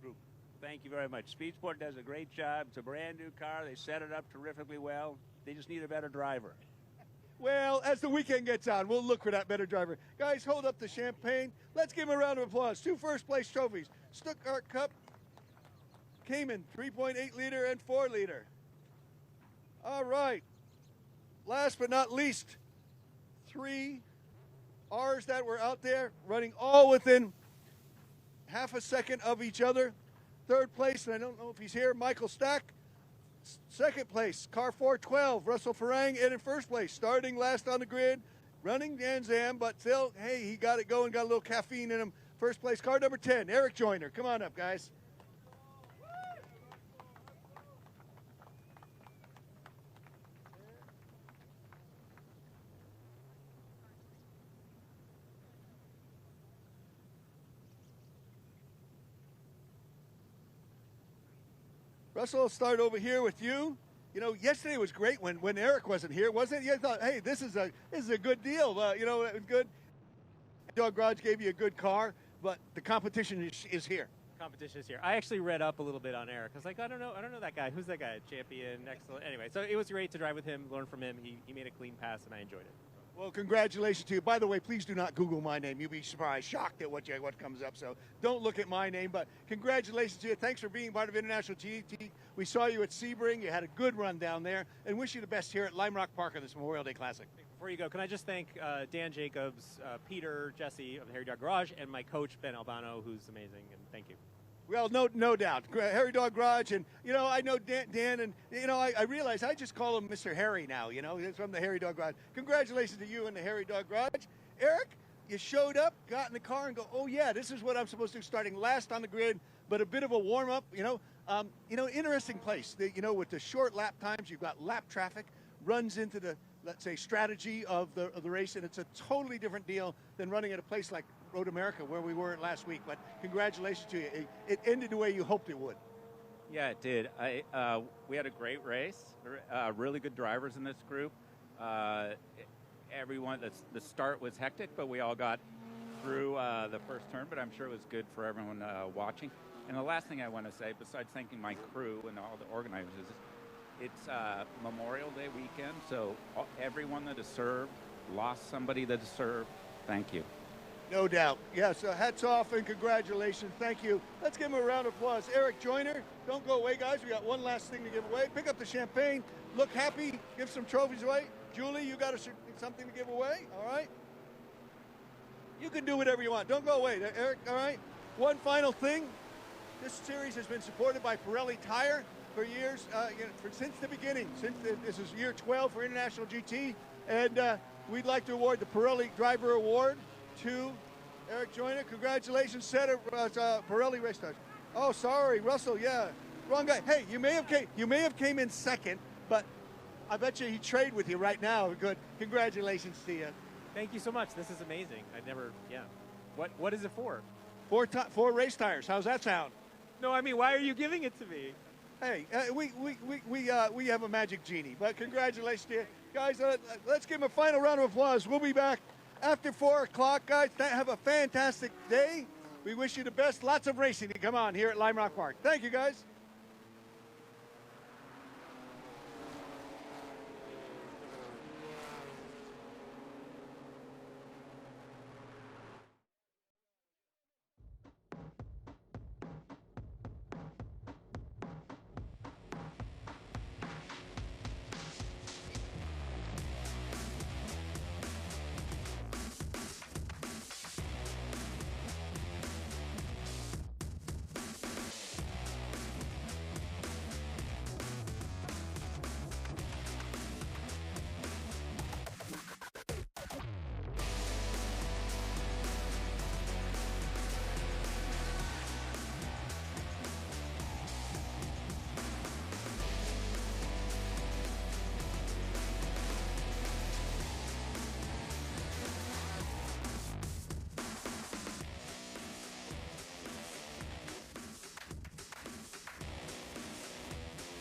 group.
Thank you very much. Speed Sport does a great job. It's a brand new car. They set it up terrifically well. They just need a better driver.
Well, as the weekend gets on, we'll look for that better driver. Guys, hold up the champagne. Let's give them a round of applause. 2 first-place trophies. Stuttgart Cup, Cayman, 3.8 liter and 4 liter. All right. Last but not least, 3 R's that were out there running all within half a second of each other. 3rd place, and I don't know if he's here, Michael Stack. 2nd place, car 412, Russell Farang. And in 1st place, starting last on the grid, running Van Zam, but still, hey, he got it going, got a little caffeine in him. 1st place, car number 10, Eric Joyner. Come on up, guys. Russell, I'll start over here with you. You know, yesterday was great when Eric wasn't here, wasn't it? You thought, hey, this is a good deal. You know, it was good. Dog Garage gave you a good car, but the competition is here.
Competition is here. I actually read up a little bit on Eric. I was like, I don't know that guy. Who's that guy? Champion, excellent. Anyway, so it was great to drive with him, learn from him. He made a clean pass, and I enjoyed it.
Well, congratulations to you. By the way, please do not Google my name. You'll be surprised, shocked at what comes up. So don't look at my name, but congratulations to you. Thanks for being part of International GT. We saw you at Sebring. You had a good run down there, and wish you the best here at Lime Rock Park on this Memorial Day Classic.
Before you go, can I just thank Dan Jacobs, Peter, Jesse of the Harry Dog Garage, and my coach, Ben Albano, who's amazing, and thank you.
Well, no doubt. Harry Dog Garage, and, you know, I know Dan, and, you know, I realize I just call him Mr. Harry now, you know. It's from the Harry Dog Garage. Congratulations to you and the Harry Dog Garage. Eric, you showed up, got in the car, and go, oh, yeah, this is what I'm supposed to do, starting last on the grid, but a bit of a warm-up, you know. Interesting place. You know, with the short lap times, you've got lap traffic, runs into the, let's say, strategy of the race, and it's a totally different deal than running at a place like Road America, where we were last week. But congratulations to you. It ended the way you hoped it would.
Yeah, it did. We had a great race. Really good drivers in this group. Everyone, the start was hectic, but we all got through the first turn. But I'm sure it was good for everyone watching. And the last thing I want to say, besides thanking my crew and all the organizers, it's Memorial Day weekend, so everyone that has served, lost somebody that has served, thank you.
No doubt. Yes, hats off and congratulations. Thank you. Let's give him a round of applause. Eric Joyner, don't go away, guys. We got one last thing to give away. Pick up the champagne. Look happy. Give some trophies away. Julie, you got something to give away, all right? You can do whatever you want. Don't go away, Eric, all right? One final thing. This series has been supported by Pirelli Tire for years, since the beginning. This is year 12 for International GT, and we'd like to award the Pirelli Driver Award to Eric Joyner. Congratulations, set of Pirelli Race Tires. Oh, sorry, Russell. Yeah, wrong guy. Hey, you may have came in second, but I bet you he trade with you right now. Good. Congratulations to you.
Thank you so much. This is amazing. I never. Yeah. What is it for?
4 race tires. How's that sound?
No, I mean, why are you giving it to me?
Hey, we have a magic genie, but congratulations to you. Guys, let's give him a final round of applause. We'll be back after 4 o'clock, guys. Have a fantastic day. We wish you the best. Lots of racing to come on here at Lime Rock Park. Thank you, guys.